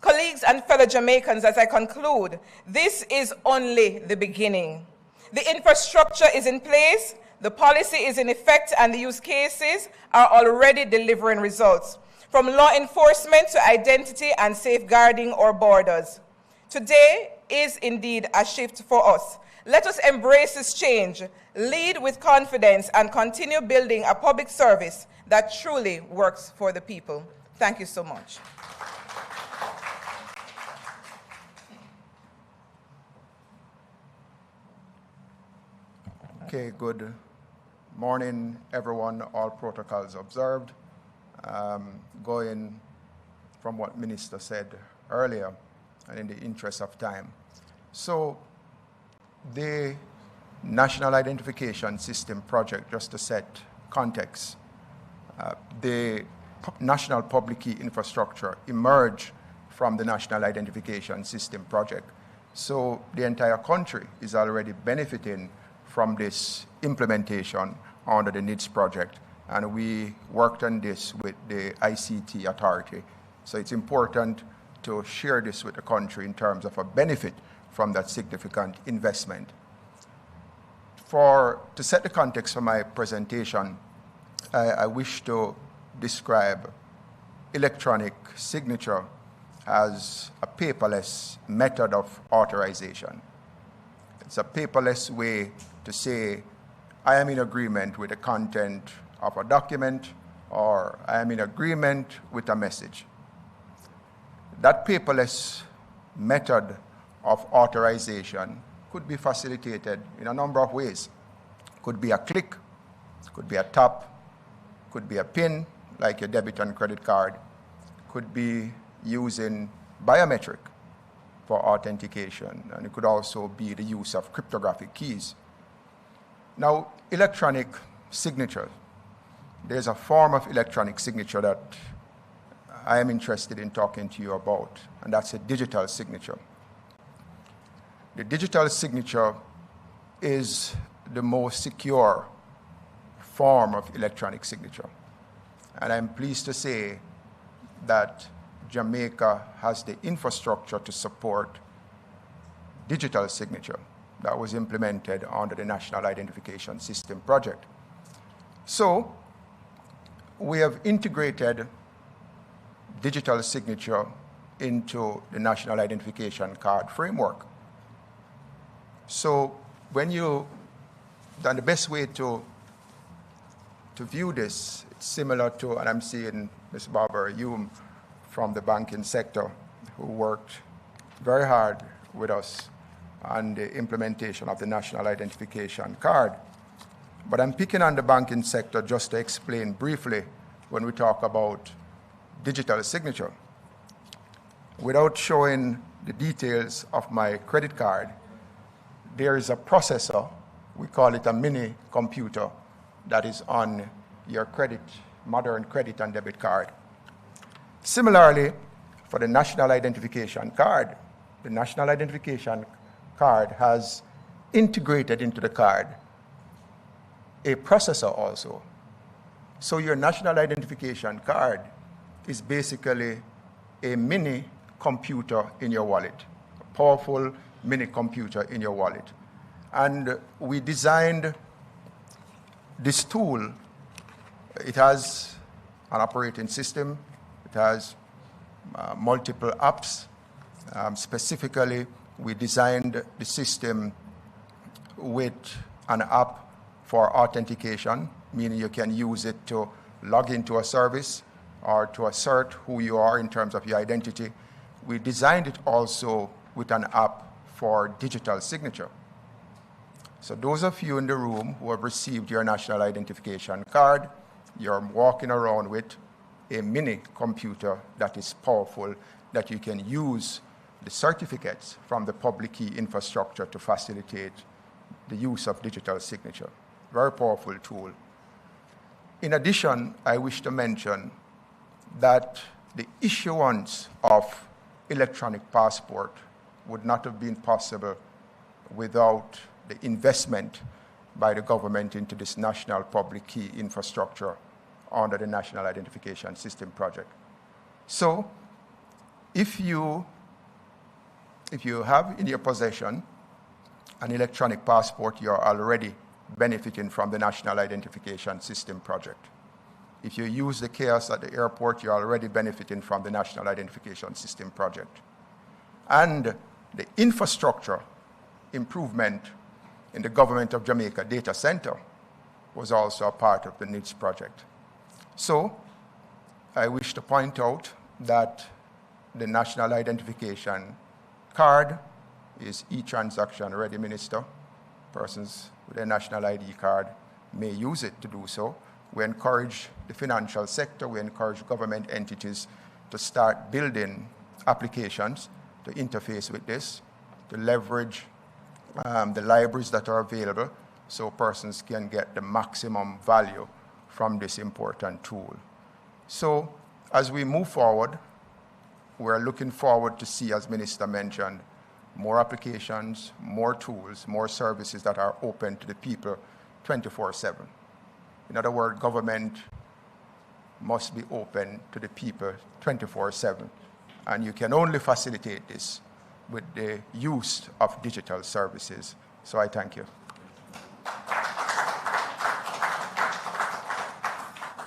Speaker 19: Colleagues and fellow Jamaicans, as I conclude, this is only the beginning. The infrastructure is in place, the policy is in effect, and the use cases are already delivering results, from law enforcement to identity and safeguarding our borders. Today is indeed a shift for us. Let us embrace this change, lead with confidence, and continue building a public service that truly works for the people. Thank you so much.
Speaker 20: Okay, good morning, everyone. All protocols observed. Going from what Minister said earlier, and in the interest of time. So the National Identification System project, just to set context, the National Public Key Infrastructure emerged from the National Identification System project. So the entire country is already benefiting from this implementation under the NIDS project, and we worked on this with the ICT authority. So it's important to share this with the country in terms of a benefit from that significant investment. To set the context for my presentation, I wish to describe electronic signature as a paperless method of authorization. It's a paperless way to say, I am in agreement with the content of a document, or I am in agreement with a message. That paperless method of authorization could be facilitated in a number of ways. Could be a click, could be a tap, could be a PIN, like your debit and credit card, could be using biometric. for authentication, and it could also be the use of cryptographic keys. Now, electronic signature. There's a form of electronic signature that I am interested in talking to you about, and that's a digital signature. The digital signature is the most secure form of electronic signature. And I'm pleased to say that Jamaica has the infrastructure to support digital signature that was implemented under the National Identification System project. So we have integrated digital signature into the National Identification Card framework. So when then the best way to view this, it's similar to, and I'm seeing Ms. Barbara Hume from the banking sector, who worked very hard with us on the implementation of the National Identification Card. But I'm picking on the banking sector just to explain briefly when we talk about digital signature. Without showing the details of my credit card, there is a processor, we call it a mini computer, that is on your modern credit and debit card. Similarly, for the National Identification Card, the National Identification Card has integrated into the card a processor also. So your National Identification Card is basically a mini computer in your wallet, a powerful mini computer in your wallet. And we designed this tool. It has an operating system. It has multiple apps. Specifically, we designed the system with an app for authentication, meaning you can use it to log into a service or to assert who you are in terms of your identity. We designed it also with an app for digital signature. So those of you in the room who have received your National Identification Card, you're walking around with a mini computer that is powerful, that you can use the certificates from the public key infrastructure to facilitate the use of digital signature. Very powerful tool. In addition, I wish to mention that the issuance of electronic passport would not have been possible without the investment by the government into this national public key infrastructure under the National Identification System project. So, if you have in your possession an electronic passport, you're already benefiting from the National Identification System project. If you use the kiosks at the airport, you're already benefiting from the National Identification System project. And the infrastructure improvement in the Government of Jamaica data center was also a part of the NIDS project. So I wish to point out that the National Identification Card is e-transaction ready, Minister. Persons with a national ID card may use it to do so. We encourage the financial sector, we encourage government entities to start building applications to interface with this, to leverage the libraries that are available so persons can get the maximum value from this important tool. So as we move forward, we're looking forward to see, as Minister mentioned, more applications, more tools, more services that are open to the people 24/7. In other words, government must be open to the people 24/7. And you can only facilitate this with the use of digital services. So I thank you.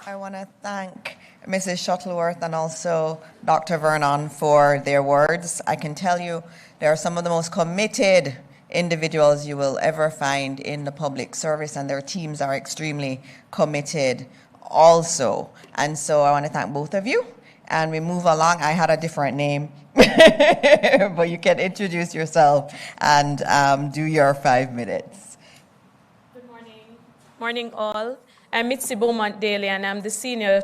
Speaker 17: I want to thank Mrs. Shuttleworth and also Dr. Vernon for their words. I can tell you they are some of the most committed individuals you will ever find in the public service, and their teams are extremely committed also. And so I want to thank both of you. And we move along. I had a different name, but you can introduce yourself and do your 5 minutes.
Speaker 21: Good morning. Morning all. I'm Mitzi Beaumont Daly, and I'm the senior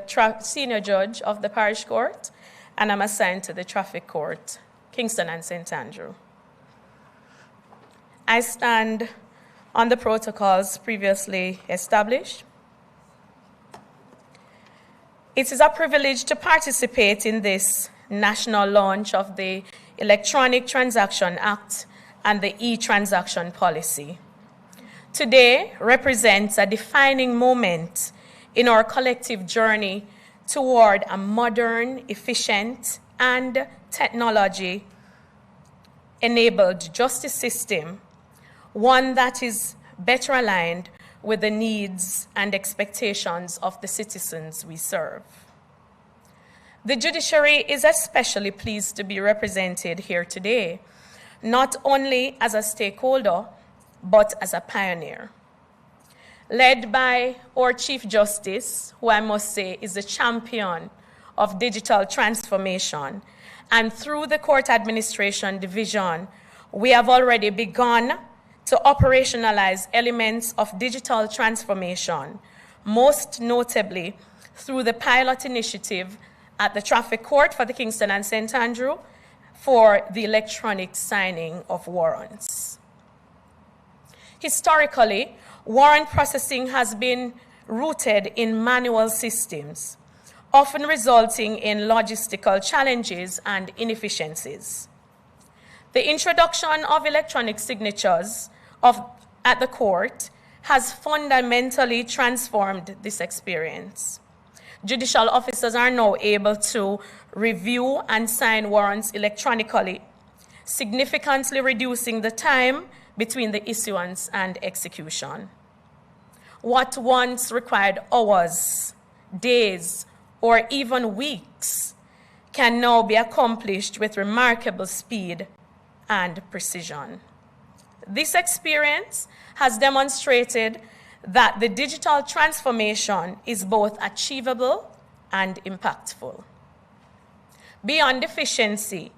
Speaker 21: judge of the parish court, and I'm assigned to the traffic court Kingston and St. Andrew. I stand on the protocols previously established. It is a privilege to participate in this national launch of the Electronic Transaction Act and the e-transaction policy. Today represents a defining moment in our collective journey toward a modern, efficient, and technology-enabled justice system, one that is better aligned with the needs and expectations of the citizens we serve. The judiciary is especially pleased to be represented here today, not only as a stakeholder, but as a pioneer. Led by our Chief Justice, who I must say is the champion of digital transformation, and through the Court Administration Division, we have already begun to operationalize elements of digital transformation, most notably through the pilot initiative at the Traffic Court for the Kingston and St. Andrew for the electronic signing of warrants. Historically, warrant processing has been rooted in manual systems, often resulting in logistical challenges and inefficiencies. The introduction of electronic signatures at the court has fundamentally transformed this experience. Judicial officers are now able to review and sign warrants electronically, significantly reducing the time between the issuance and execution. What once required hours, days, or even weeks can now be accomplished with remarkable speed and precision. This experience has demonstrated that the digital transformation is both achievable and impactful. Beyond efficiency,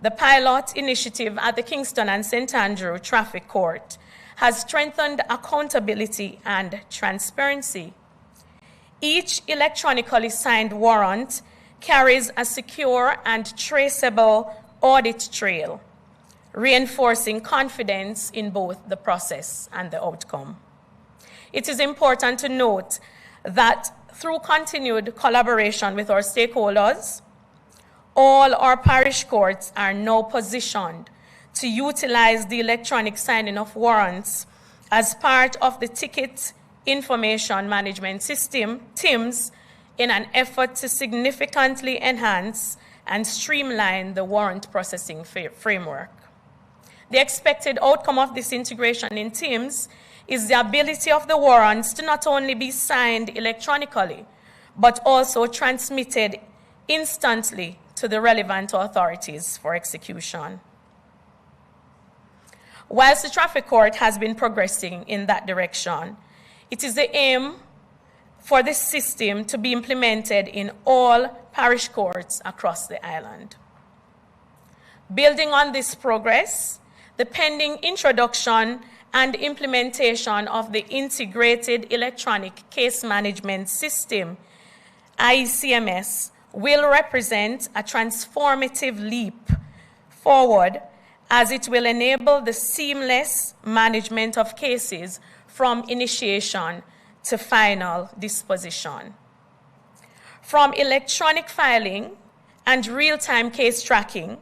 Speaker 21: the pilot initiative at the Kingston and St. Andrew Traffic Court has strengthened accountability and transparency. Each electronically signed warrant carries a secure and traceable audit trail, reinforcing confidence in both the process and the outcome. It is important to note that through continued collaboration with our stakeholders, all our parish courts are now positioned to utilize the electronic signing of warrants as part of the Ticket Information Management System, TIMS, in an effort to significantly enhance and streamline the warrant processing framework. The expected outcome of this integration in TIMS is the ability of the warrants to not only be signed electronically, but also transmitted instantly to the relevant authorities for execution. Whilst the traffic court has been progressing in that direction, it is the aim for this system to be implemented in all parish courts across the island. Building on this progress, the pending introduction and implementation of the Integrated Electronic Case Management System, IECMS, will represent a transformative leap forward as it will enable the seamless management of cases from initiation to final disposition. From electronic filing and real-time case tracking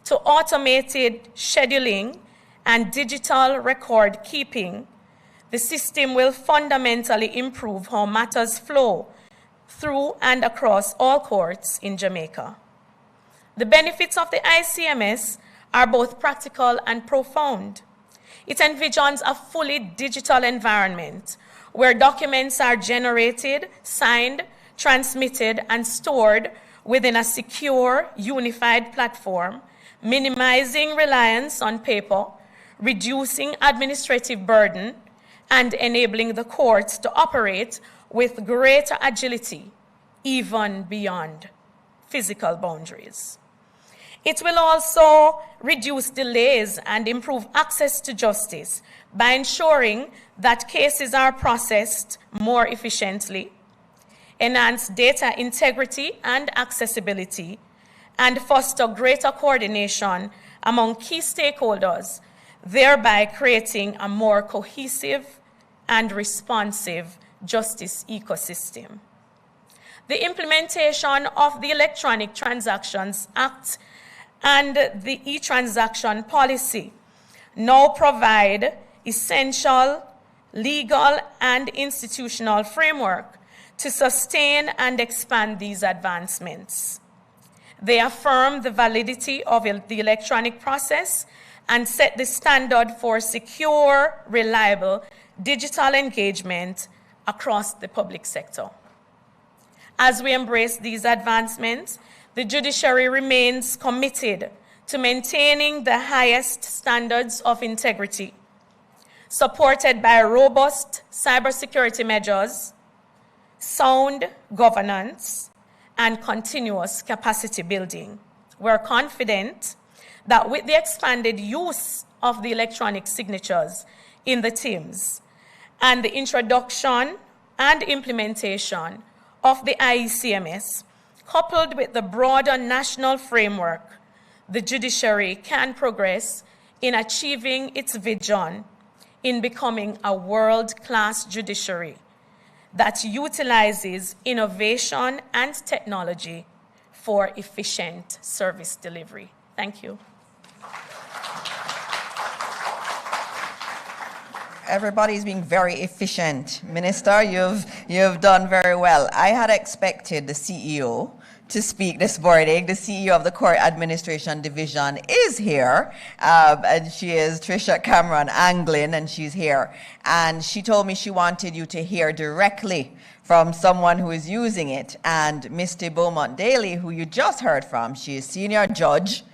Speaker 21: to automated scheduling and digital record keeping, the system will fundamentally improve how matters flow through and across all courts in Jamaica. The benefits of the ICMS are both practical and profound. It envisions a fully digital environment where documents are generated, signed, transmitted, and stored within a secure, unified platform, minimizing reliance on paper, reducing administrative burden, and enabling the courts to operate with greater agility, even beyond physical boundaries. It will also reduce delays and improve access to justice by ensuring that cases are processed more efficiently, enhance data integrity and accessibility, and foster greater coordination among key stakeholders, thereby creating a more cohesive and responsive justice ecosystem. The implementation of the Electronic Transactions Act and the e-transaction policy now provide essential legal and institutional framework to sustain and expand these advancements. They affirm the validity of the electronic process and set the standard for secure, reliable digital engagement across the public sector. As we embrace these advancements, the judiciary remains committed to maintaining the highest standards of integrity, supported by robust cybersecurity measures, sound governance, and continuous capacity building. We're confident that with the expanded use of the electronic signatures in the teams and the introduction and implementation of the IECMS, coupled with the broader national framework, the judiciary can progress in achieving its vision in becoming a world-class judiciary that utilizes innovation and technology for efficient service delivery. Thank you.
Speaker 17: Everybody's being very efficient. Minister, you've done very well. I had expected the CEO to speak this morning. The CEO of the Court Administration Division is here, and she is Tricia Cameron Anglin, and she's here. And she told me she wanted you to hear directly from someone who is using it. And Misty Beaumont Daly, who you just heard from, she is senior judge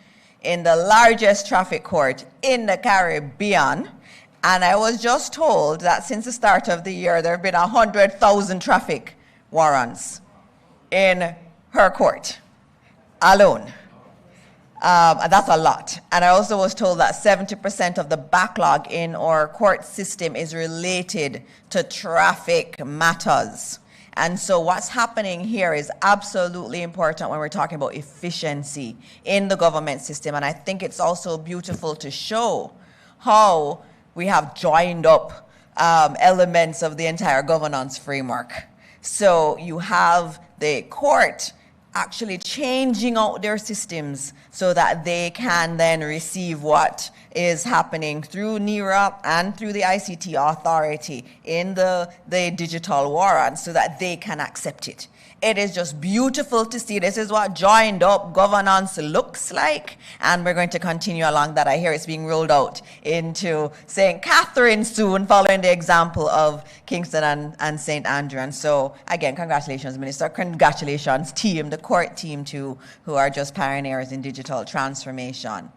Speaker 17: in the largest traffic court in the Caribbean. And I was just told that since the start of the year, there have been 100,000 traffic warrants in her court alone. That's a lot. And I also was told that 70% of the backlog in our court system is related to traffic matters. And so what's happening here is absolutely important when we're talking about efficiency in the government system. And I think it's also beautiful to show how we have joined up elements of the entire governance framework. So you have the court actually changing out their systems so that they can then receive what is happening through NERA and through the ICT authority in the digital warrant so that they can accept it. It is just beautiful to see. This is what joined up governance looks like, and we're going to continue along that. I hear it's being rolled out into St. Catherine soon, following the example of Kingston and St. Andrew. And so, again, congratulations, Minister. Congratulations, team, the court team too, who are just pioneers in digital transformation.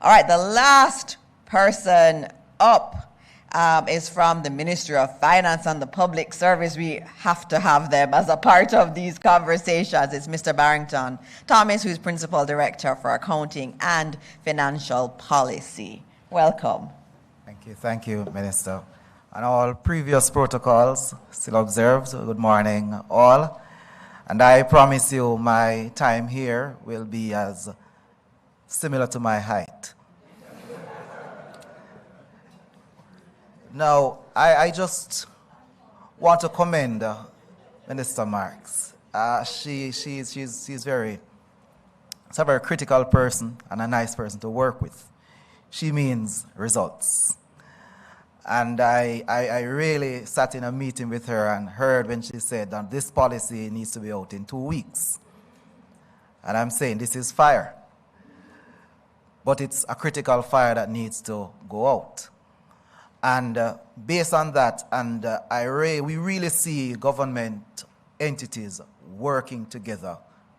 Speaker 17: All right, the last person up is from the Ministry of Finance and the Public Service. We have to have them as a part of these conversations. It's Mr. Barrington Thomas, who is Principal Director for Accounting and Financial Policy. Welcome.
Speaker 1: Thank you, Minister. And all previous protocols still observed. Good morning, all. And I promise you my time here will be as similar to my height. Now, I just want to commend Minister Marks. She's a very critical person and a nice person to work with. She means results. And I really sat in a meeting with her and heard when she said that this policy needs to be out in 2 weeks. And I'm saying this is fire. But it's a critical fire that needs to go out. And based on that, and we really see government entities working together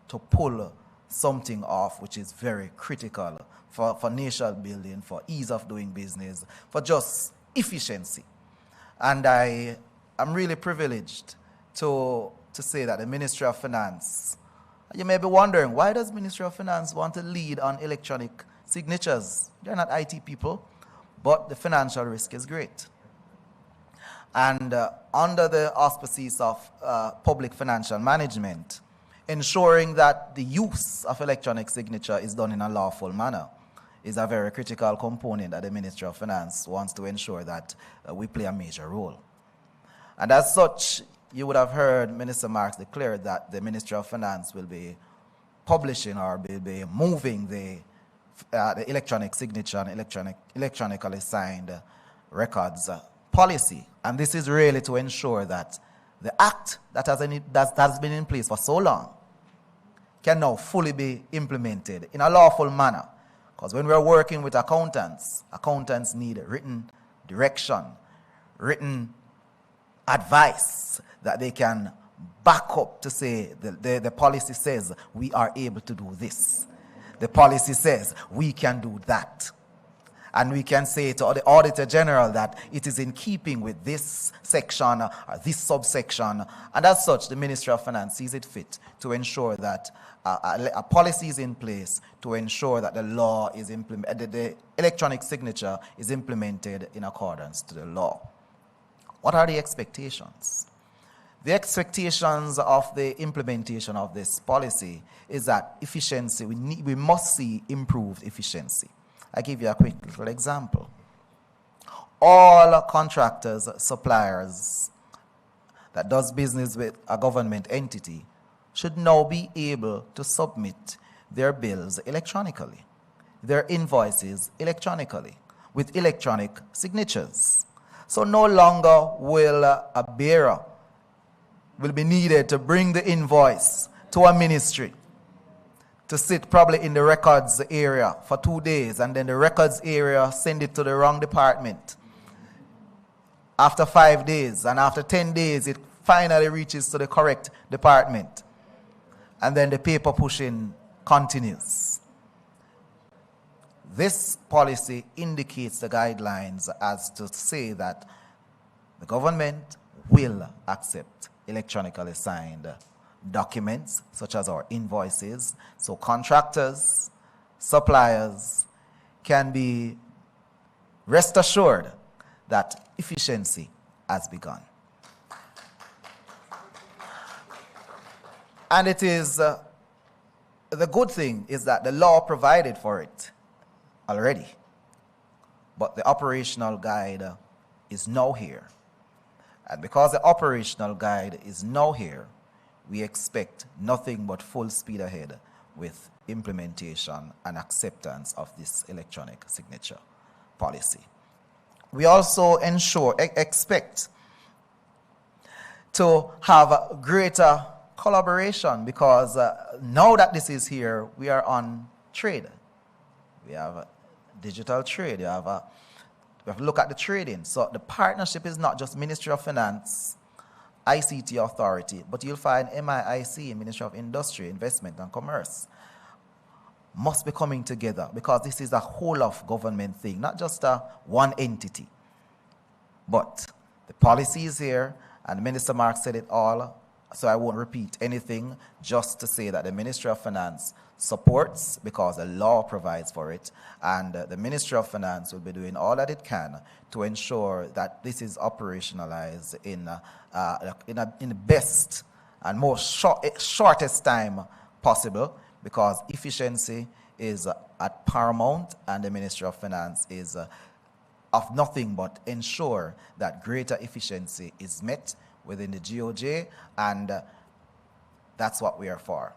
Speaker 1: to pull something off, which is very critical for nation building, for ease of doing business, for just efficiency. And I am really privileged to say that the Ministry of Finance, you may be wondering, why does Ministry of Finance want to lead on electronic signatures? They're not IT people. But the financial risk is great. And under the auspices of public financial management, ensuring that the use of electronic signature is done in a lawful manner is a very critical component that the Ministry of Finance wants to ensure that we play a major role. And as such, you would have heard Minister Marks declare that the Ministry of Finance will be publishing or will be moving the electronic signature and electronically signed records policy. And this is really to ensure that the act that has been in place for so long can now fully be implemented in a lawful manner. Because when we're working with accountants, accountants need written direction, written advice that they can back up to say the policy says we are able to do this. The policy says we can do that. And we can say to the Auditor General that it is in keeping with this section or this subsection. And as such, the Ministry of Finance sees it fit to ensure that a policy is in place to ensure that the law is implemented, the electronic signature is implemented in accordance to the law. What are the expectations? The expectations of the implementation of this policy is that efficiency, we must see improved efficiency. I give you a quick little example. All contractors, suppliers that does business with a government entity should now be able to submit their bills electronically, their invoices electronically, with electronic signatures. So no longer will a bearer will be needed to bring the invoice to a ministry to sit probably in the records area for 2 days, and then the records area send it to the wrong department. After 5 days, and after 10 days, it finally reaches to the correct department. And then the paper pushing continues. This policy indicates the guidelines as to say that the government will accept electronically signed documents such as our invoices, so contractors, suppliers can be rest assured that efficiency has begun. And it is the good thing is that the law provided for it already, but the operational guide is now here. And because the operational guide is now here, we expect nothing but full speed ahead with implementation and acceptance of this electronic signature policy. We also expect to have greater collaboration, because now that this is here, we are on trade. We have digital trade. We have to look at the trading. So the partnership is not just Ministry of Finance, ICT Authority, but you'll find MIIC, Ministry of Industry, Investment and Commerce, must be coming together, because this is a whole of government thing, not just one entity. But the policy is here, and Minister Mark said it all, so I won't repeat anything, just to say that the Ministry of Finance supports, because the law provides for it, and the Ministry of Finance will be doing all that it can to ensure that this is operationalized in the best and most shortest time possible, because efficiency is at paramount, and the Ministry of Finance is of nothing but ensure that greater efficiency is met within the GOJ, and that's what we are for.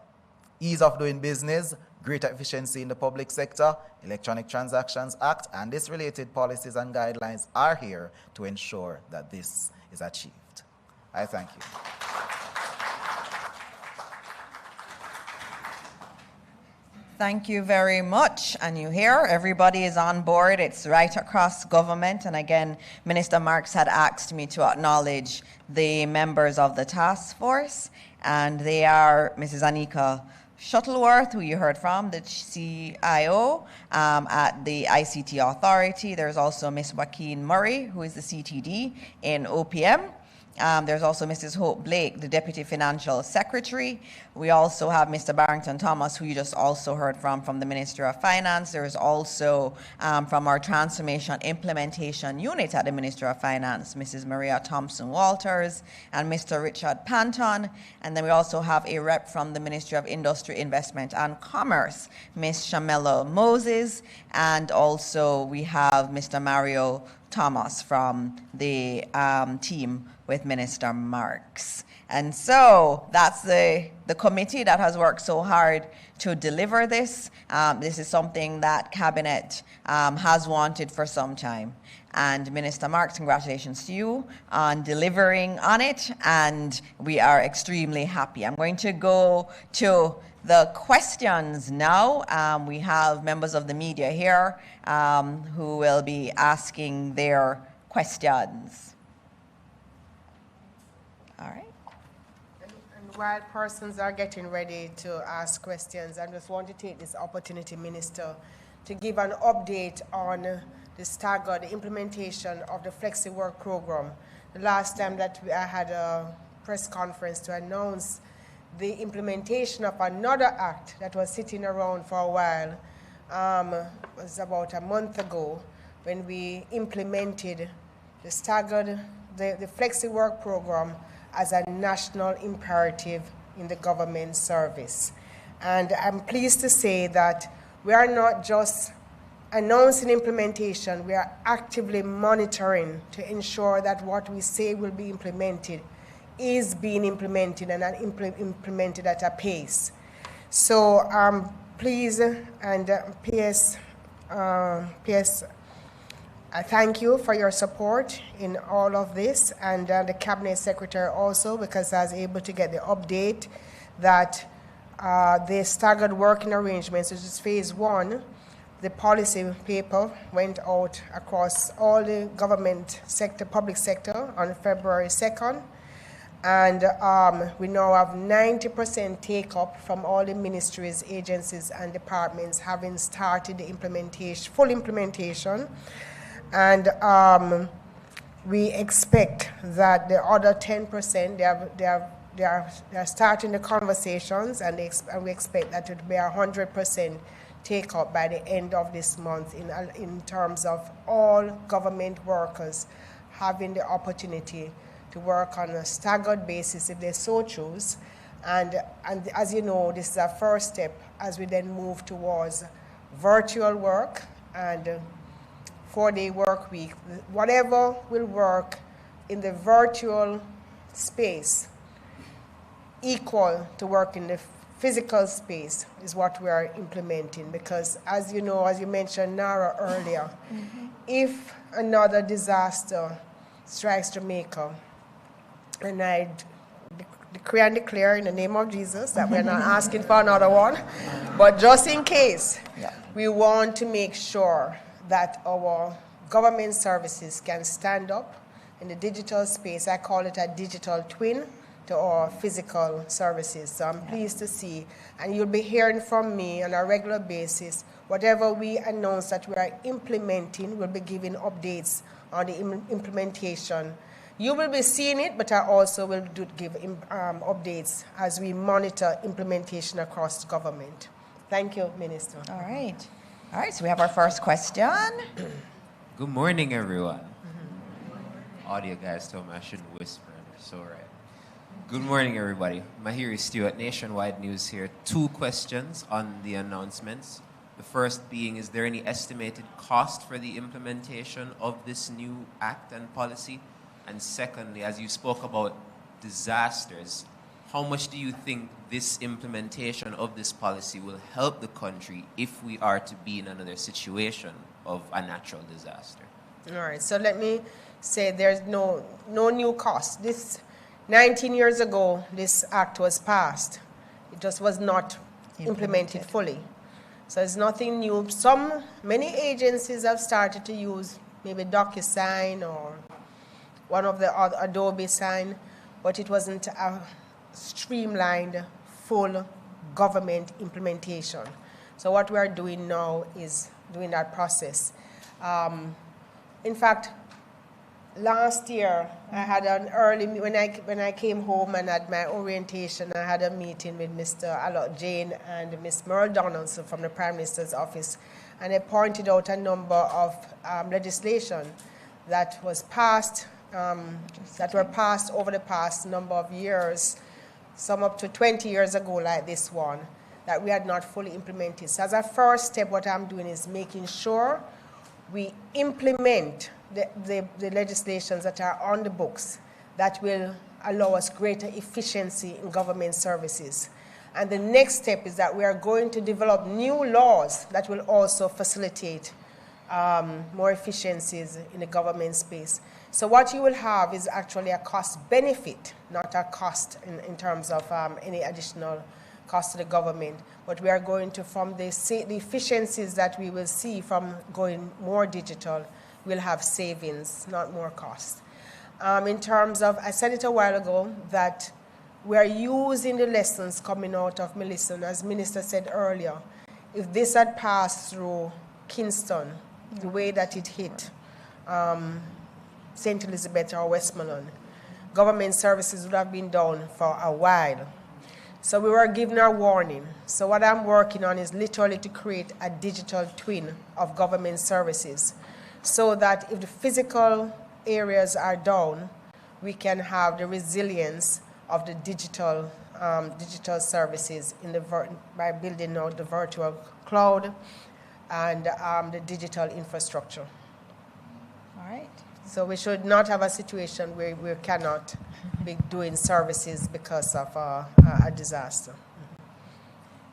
Speaker 1: Ease of doing business, greater efficiency in the public sector, Electronic Transactions Act, and its related policies and guidelines are here to ensure that this is achieved. I thank you.
Speaker 17: Thank you very much. And you hear, everybody is on board. It's right across government. And again, Minister Marks had asked me to acknowledge the members of the task force. And they are Mrs. Anika Shuttleworth, who you heard from, the CIO at the ICT Authority. There's also Ms. Joaquin Murray, who is the CTD in OPM. There's also Mrs. Hope Blake, the Deputy Financial Secretary. We also have Mr. Barrington Thomas, who you just also heard from the Ministry of Finance. There is also from our Transformation Implementation Unit at the Ministry of Finance, Mrs. Maria Thompson Walters and Mr. Richard Panton. And then we also have a rep from the Ministry of Industry, Investment and Commerce, Ms. Shamela Moses. And also we have Mr. Mario Thomas from the team with Minister Marks. And so that's the committee that has worked so hard to deliver this. This is something that Cabinet has wanted for some time. And Minister Marks, congratulations to you on delivering on it, and we are extremely happy. I'm going to go to the questions now. We have members of the media here who will be asking their questions. All right.
Speaker 18: And while persons are getting ready to ask questions, I just want to take this opportunity, Minister, to give an update on the staggered implementation of the Flexi-work program. The last time that I had a press conference to announce the implementation of another act that was sitting around for a while was about a month ago, when we implemented the staggered, the Flexi-work program as a national imperative in the government service. And I'm pleased to say that we are not just announcing implementation, we are actively monitoring to ensure that what we say will be implemented is being implemented, and implemented at a pace. So please, and PS, I thank you for your support in all of this, and the Cabinet Secretary also, because I was able to get the update that the staggered working arrangements, which is phase 1, the policy paper went out across all the government sector, public sector, on February 2nd. And we now have 90% take-up from all the ministries, agencies, and departments having started the implementation, full implementation. And we expect that the other 10%, they are starting the conversations, and we expect that it will be 100% take up by the end of this month in terms of all government workers having the opportunity to work on a staggered basis if they so choose. And as you know, this is our first step as we then move towards virtual work and 4-day work week. Whatever will work in the virtual space equal to work in the physical space is what we are implementing, because as you know, as you mentioned, Nara, earlier, if another disaster strikes Jamaica, and I decree and declare in the name of Jesus that we're not asking for another one, but just in case, we want to make sure that our government services can stand up in the digital space. I call it a digital twin to our physical services. So I'm pleased to see, and you'll be hearing from me on a regular basis. Whatever we announce that we are implementing, we'll be giving updates on the implementation. You will be seeing it, but I also will give updates as we monitor implementation across the government. Thank you, Minister.
Speaker 17: All right. All right, so we have our first question.
Speaker 3: Good morning, everyone. Audio guys told me I shouldn't whisper, so right. Good morning, everybody. Mahiri Stewart, Nationwide News here. 2 questions on the announcements. The first being, is there any estimated cost for the implementation of this new act and policy? And secondly, as you spoke about disasters, how much do you think this implementation of this policy will help the country if we are to be in another situation of a natural disaster?
Speaker 18: All right, so let me say there's no new cost. This 19 years ago, this act was passed. It just was not implemented fully. So it's nothing new. Many agencies have started to use maybe DocuSign or one of the other Adobe Sign, but it wasn't a streamlined, full government implementation. So what we are doing now is doing that process. In fact, last year, I had an early, when I came home and had my orientation, I had a meeting with Mr. Alok Jain and Ms. Merle Donaldson from the Prime Minister's office, and they pointed out a number of legislation that was passed, that were passed over the past number of years, some up to 20 years ago like this one, that we had not fully implemented. So as a first step, what I'm doing is making sure we implement the legislations that are on the books that will allow us greater efficiency in government services. And the next step is that we are going to develop new laws that will also facilitate more efficiencies in the government space. So what you will have is actually a cost benefit, not a cost in terms of any additional cost to the government. But we are going to, from the efficiencies that we will see from going more digital, we'll have savings, not more cost. In terms of, I said it a while ago, that we are using the lessons coming out of Melissa, as Minister said earlier. If this had passed through Kingston, the way that it hit St. Elizabeth or Westmoreland, government services would have been down for a while. So we were given our warning. So what I'm working on is literally to create a digital twin of government services so that if the physical areas are down, we can have the resilience of the digital services by building out the virtual cloud and the digital infrastructure.
Speaker 17: All right.
Speaker 18: So we should not have a situation where we cannot be doing services because of a disaster.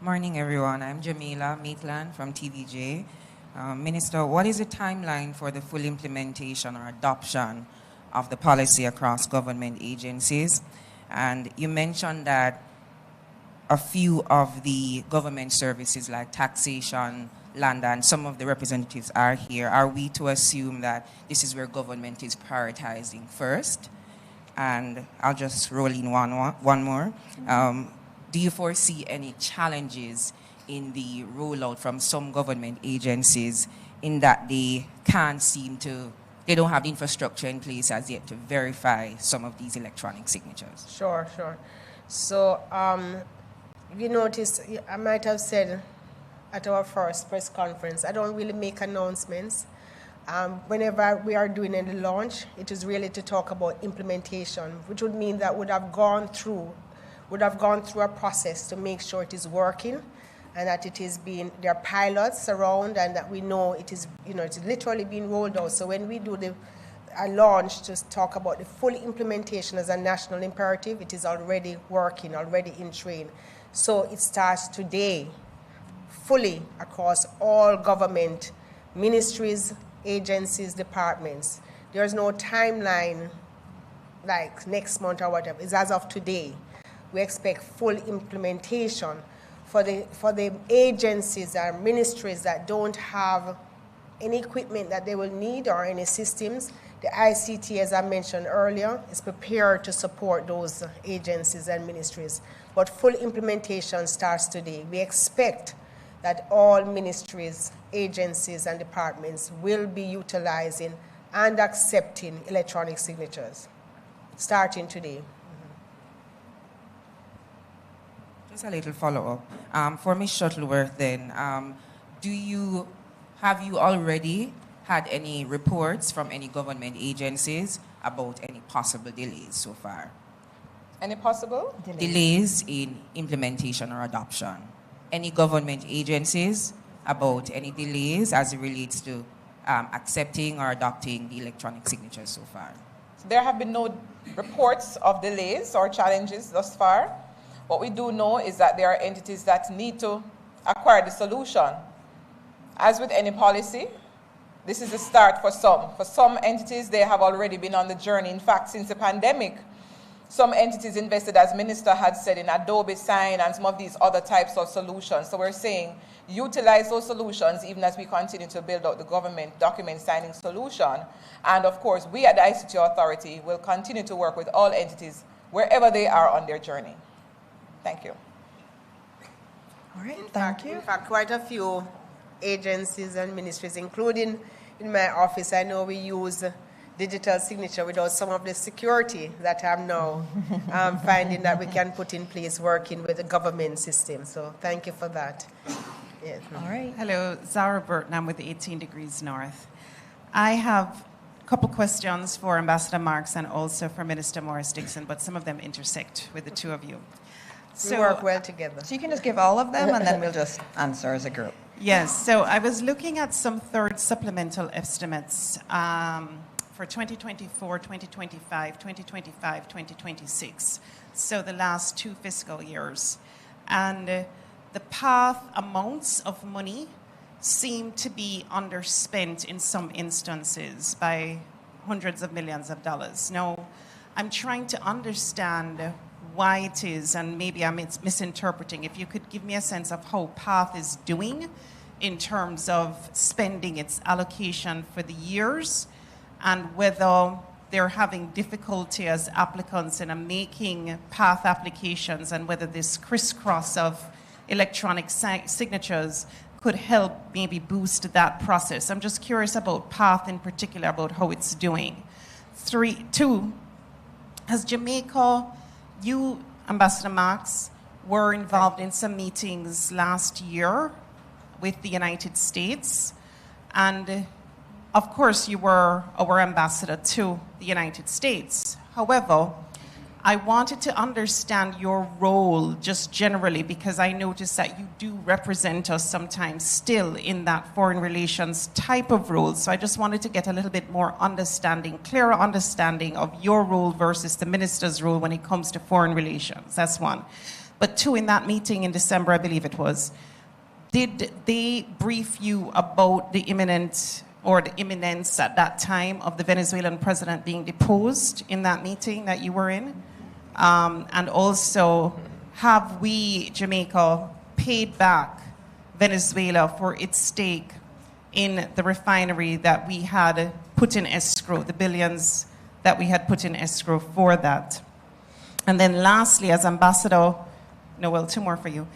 Speaker 4: Morning, everyone. I'm Jamila Maitland from TVJ. Minister, what is the timeline for the full implementation or adoption of the policy across government agencies? And you mentioned that a few of the government services like taxation, land, and some of the representatives are here. Are we to assume that this is where government is prioritizing first? And I'll just roll in one more. Do you foresee any challenges in the rollout from some government agencies in that they don't have the infrastructure in place as yet to verify some of these electronic signatures?
Speaker 18: Sure. So you notice, I might have said at our first press conference, I don't really make announcements. Whenever we are doing any launch, it is really to talk about implementation, which would mean that would have gone through a process to make sure it is working and that it is there are pilots around and that we know it is, it's literally being rolled out. So when we do a launch to talk about the full implementation as a national imperative, it is already working, already in train. So it starts today, fully across all government ministries, agencies, departments. There's no timeline like next month or whatever. It's as of today. We expect full implementation for the agencies and ministries that don't have any equipment that they will need or any systems. The ICT, as I mentioned earlier, is prepared to support those agencies and ministries. But full implementation starts today. We expect that all ministries, agencies, and departments will be utilizing and accepting electronic signatures, starting today.
Speaker 4: Just a little follow-up. For Ms. Shuttleworth then, have you already had any reports from any government agencies about any possible delays so far?
Speaker 19: Any possible?
Speaker 4: Delays in implementation or adoption. Any government agencies about any delays as it relates to accepting or adopting the electronic signatures so far?
Speaker 19: There have been no reports of delays or challenges thus far. What we do know is that there are entities that need to acquire the solution. As with any policy, this is the start for some. For some entities, they have already been on the journey. In fact, since the pandemic, some entities invested, as Minister had said, in Adobe Sign and some of these other types of solutions. So we're saying utilize those solutions even as we continue to build out the government document signing solution. And of course, we at the ICT Authority will continue to work with all entities wherever they are on their journey. Thank you.
Speaker 18: All right, thank you. In fact, quite a few agencies and ministries, including in my office, I know we use digital signature without some of the security that I'm now finding that we can put in place working with the government system. So thank you for that. Yes.
Speaker 5: All right. Hello, Zara Burton. I'm with 18 Degrees North. I have a couple questions for Ambassador Marks and also for Minister Morris Dixon, but some of them intersect with the two of you.
Speaker 18: We work well together.
Speaker 17: So you can just give all of them and then we'll just answer as a group.
Speaker 5: Yes, so I was looking at some third supplemental estimates for 2024, 2025, 2025, 2026. So the last 2 fiscal years. And the path amounts of money seem to be underspent in some instances by hundreds of millions of dollars. Now, I'm trying to understand why it is, and maybe I'm misinterpreting. If you could give me a sense of how PATH is doing in terms of spending its allocation for the years, and whether they're having difficulty as applicants in making PATH applications, and whether this crisscross of electronic signatures could help maybe boost that process. I'm just curious about PATH in particular, about how it's doing. 2, has Jamaica, you, Ambassador Marks, were involved in some meetings last year with the United States, and of course you were our ambassador to the United States. However, I wanted to understand your role just generally, because I noticed that you do represent us sometimes still in that foreign relations type of role. So I just wanted to get a little bit more understanding, clearer understanding of your role versus the minister's role when it comes to foreign relations. That's 1. But 2, in that meeting in December, I believe it was, did they brief you about the imminence at that time of the Venezuelan president being deposed in that meeting that you were in? And also, have we, Jamaica, paid back Venezuela for its stake in the refinery that we had put in escrow, the billions that we had put in escrow for that? And then lastly, as ambassador, 2 more for you.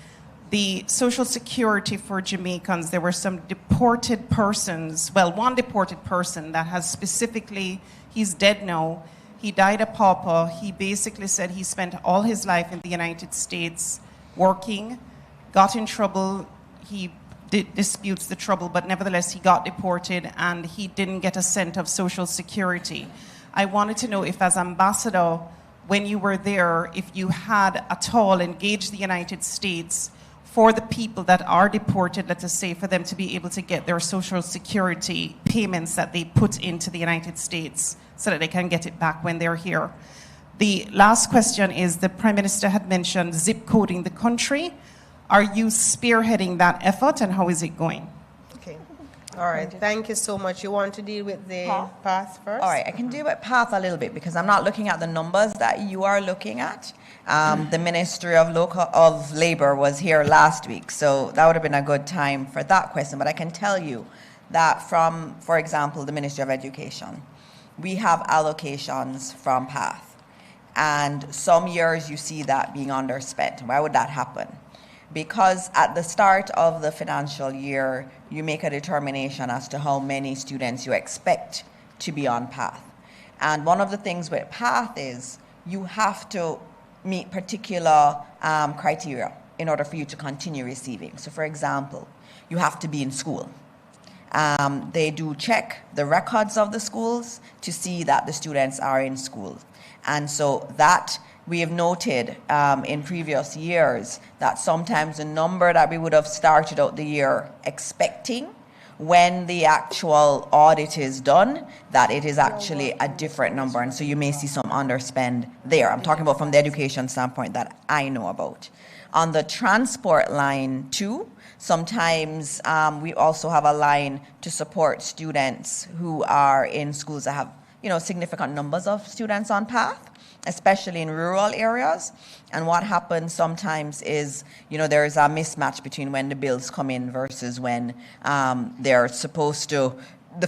Speaker 5: The Social Security for Jamaicans, there were some deported persons, 1 deported person that has specifically, he's dead now, he died a pauper. He basically said he spent all his life in the United States working, got in trouble, he disputes the trouble, but nevertheless he got deported and he didn't get a cent of Social Security. I wanted to know if, as ambassador, when you were there, if you had at all engaged the United States for the people that are deported, let us say, for them to be able to get their Social Security payments that they put into the United States so that they can get it back when they're here. The last question is, the Prime Minister had mentioned zip coding the country. Are you spearheading that effort, and how is it going?
Speaker 18: Okay. All right. Thank you so much. You want to deal with the PATH first?
Speaker 17: All right. I can deal with PATH a little bit because I'm not looking at the numbers that you are looking at. The Ministry of Labor was here last week, so that would have been a good time for that question. But I can tell you that from, for example, the Ministry of Education, we have allocations from PATH. And some years you see that being underspent. Why would that happen? Because at the start of the financial year, you make a determination as to how many students you expect to be on PATH. And one of the things with PATH is you have to meet particular criteria in order for you to continue receiving. So for example, you have to be in school. They do check the records of the schools to see that the students are in school. And so that we have noted in previous years that sometimes the number that we would have started out the year expecting, when the actual audit is done, that it is actually a different number. And so you may see some underspend there. I'm talking about from the education standpoint that I know about. On the transport line too, sometimes we also have a line to support students who are in schools that have, significant numbers of students on PATH, especially in rural areas. And what happens sometimes is, there is a mismatch between when the bills come in versus when the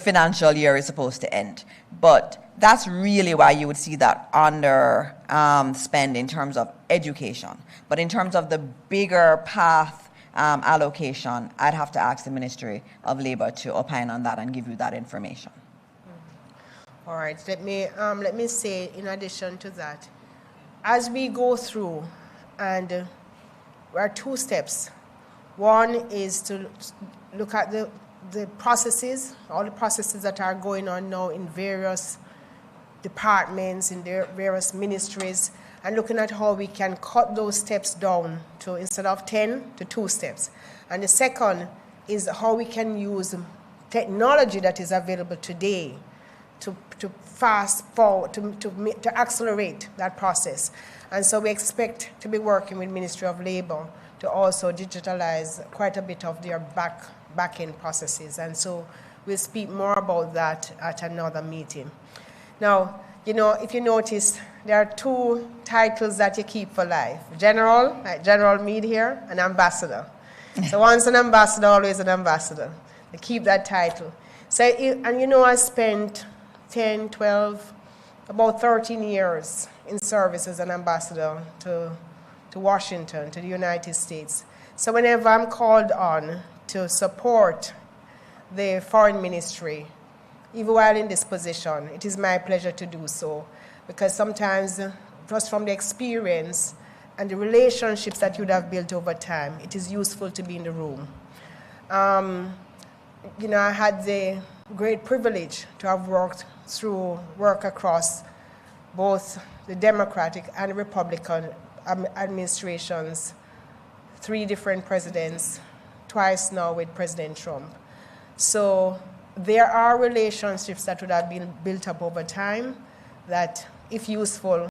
Speaker 17: financial year is supposed to end. But that's really why you would see that under spend in terms of education. But in terms of the bigger PATH allocation, I'd have to ask the Ministry of Labor to opine on that and give you that information.
Speaker 18: All right, let me say in addition to that, as we go through, and there are two steps. One is to look at the processes, all the processes that are going on now in various departments, in their various ministries, and looking at how we can cut those steps down to, instead of 10, to 2 steps. And the second is how we can use technology that is available today to fast forward, to accelerate that process. And so we expect to be working with Ministry of Labor to also digitalize quite a bit of their back-end processes. And so we'll speak more about that at another meeting. Now, if you notice, there are 2 titles that you keep for life. General, like General Meade here, and ambassador. So once an ambassador, always an ambassador. You keep that title. So, I spent 10, 12, about 13 years in service as an ambassador to Washington, to the United States. So whenever I'm called on to support the foreign ministry, even while in this position, it is my pleasure to do so, because sometimes, just from the experience and the relationships that you'd have built over time, it is useful to be in the room. I had the great privilege to have worked across both the Democratic and Republican administrations, 3 different presidents, twice now with President Trump. So there are relationships that would have been built up over time that, if useful,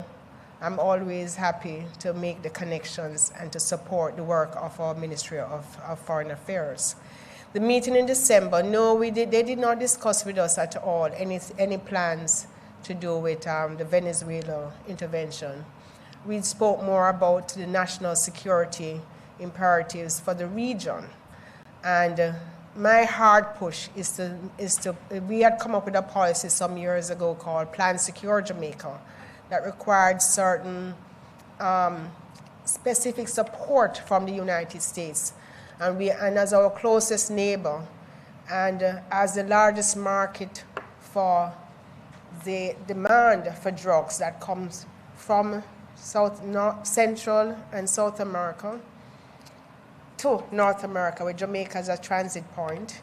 Speaker 18: I'm always happy to make the connections and to support the work of our Ministry of Foreign Affairs. The meeting in December, no, they did not discuss with us at all any plans to do with the Venezuela intervention. We spoke more about the national security imperatives for the region. And my hard push is to, we had come up with a policy some years ago called Plan Secure Jamaica that required certain specific support from the United States. And as our closest neighbor, and as the largest market for the demand for drugs that comes from Central and South America to North America, with Jamaica as a transit point.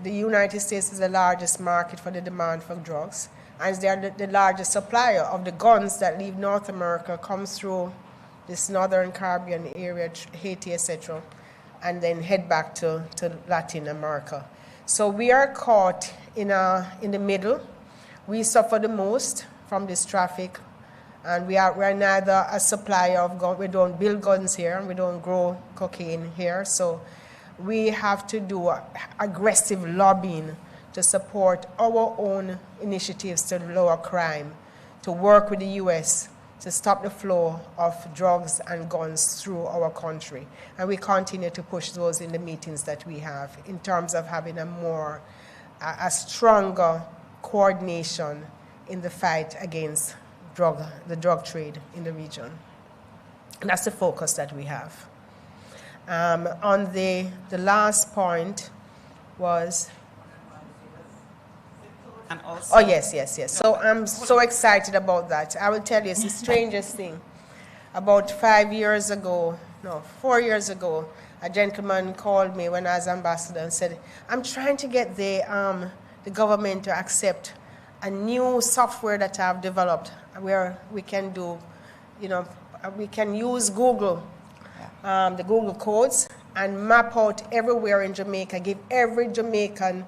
Speaker 18: The United States is the largest market for the demand for drugs, and they are the largest supplier of the guns that leave North America, comes through this northern Caribbean area, Haiti, etc., and then head back to Latin America. So we are caught in the middle. We suffer the most from this traffic, and we're neither a supplier of guns, we don't build guns here, and we don't grow cocaine here, so we have to do aggressive lobbying to support our own initiatives to lower crime, to work with the U.S. to stop the flow of drugs and guns through our country. And we continue to push those in the meetings that we have in terms of having a stronger coordination in the fight against the drug trade in the region. And that's the focus that we have. On the last point was...
Speaker 5: And also,
Speaker 18: oh, yes. So I'm so excited about that. I will tell you, it's the strangest thing. About 4 years ago, a gentleman called me when I was ambassador and said, I'm trying to get the government to accept a new software that I've developed where we can do, we can use Google, the Google codes, and map out everywhere in Jamaica, give every Jamaican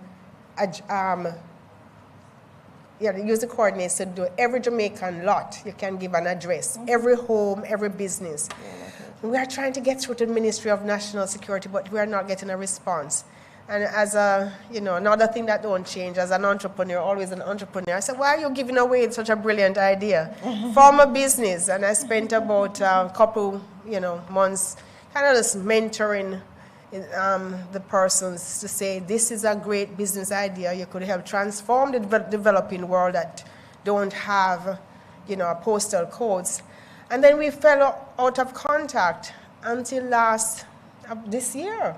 Speaker 18: use the coordinates to do every Jamaican lot. You can give an address, every home, every business. We are trying to get through to the Ministry of National Security, but we are not getting a response. And as another thing that don't change, as an entrepreneur, always an entrepreneur, I said, why are you giving away such a brilliant idea? Form a business. And I spent about a couple, months kind of just mentoring the persons to say, this is a great business idea. You could help transform the developing world that don't have, postal codes. And then we fell out of contact until this year.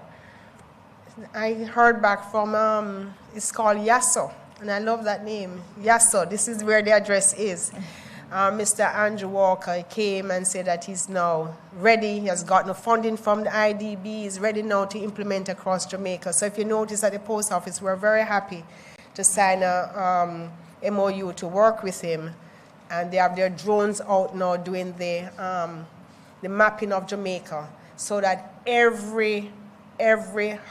Speaker 18: I heard back from, it's called YASO, And I love that name. Yasso, this is where the address is. Mr. Andrew Walker came and said that he's now ready. He has gotten funding from the IDB. He's ready now to implement across Jamaica. So if you notice at the post office, we're very happy to sign a MOU to work with him. And they have their drones out now doing the mapping of Jamaica so that every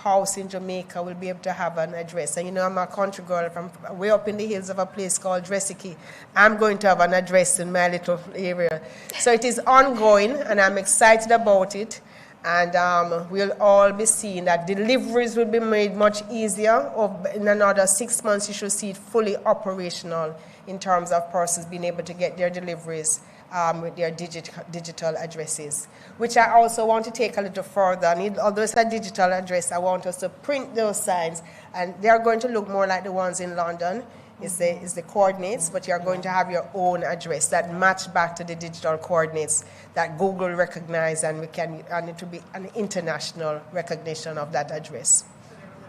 Speaker 18: house in Jamaica will be able to have an address. And you know, I'm a country girl from way up in the hills of a place called Dressiki. I'm going to have an address in my little area. So it is ongoing, and I'm excited about it. And we'll all be seeing that deliveries will be made much easier. In another 6 months, you should see it fully operational in terms of persons being able to get their deliveries with their digital addresses, which I also want to take a little further. Although it's a digital address, I want us to print those signs, and they are going to look more like the ones in London. It's the coordinates, but you're going to have your own address that match back to the digital coordinates that Google recognizes, and it will be an international recognition of that address.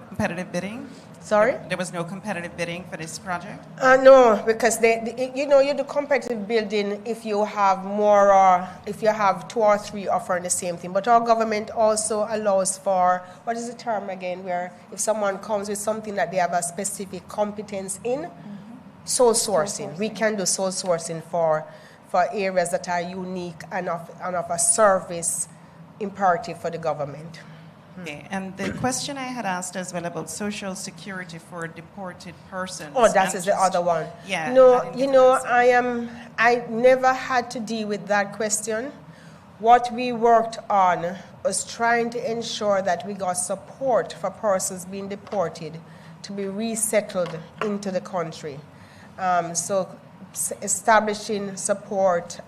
Speaker 5: Competitive bidding?
Speaker 18: Sorry?
Speaker 5: There was no competitive bidding for this project?
Speaker 18: No, because you do competitive bidding if you have more, or if you have 2 or 3 offering the same thing. But our government also allows for, what is the term again, where if someone comes with something that they have a specific competence in, sole sourcing. We can do sole sourcing for areas that are unique and of a service imperative for the government.
Speaker 5: Okay, and the question I had asked as well about social security for deported persons.
Speaker 18: Oh, that is the other one.
Speaker 5: Yeah.
Speaker 18: No, I never had to deal with that question. What we worked on was trying to ensure that we got support for persons being deported to be resettled into the country. So establishing support,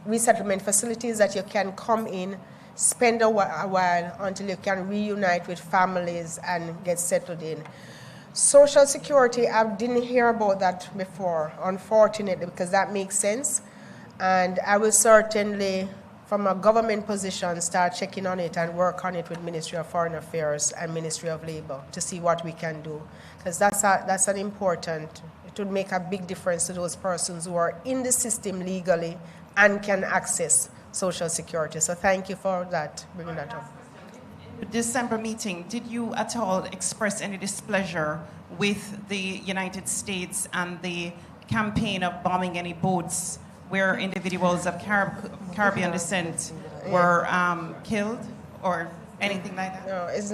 Speaker 18: resettlement facilities that you can come in, spend a while until you can reunite with families and get settled in. Social security, I didn't hear about that before, unfortunately, because that makes sense. And I will certainly, from a government position, start checking on it and work on it with Ministry of Foreign Affairs and Ministry of Labor to see what we can do. Because that's an important, it would make a big difference to those persons who are in the system legally and can access Social Security. So thank you for that, bringing that up.
Speaker 5: The December meeting, did you at all express any displeasure with the United States and the campaign of bombing any boats where individuals of Caribbean descent were killed or anything like that?
Speaker 18: No, it's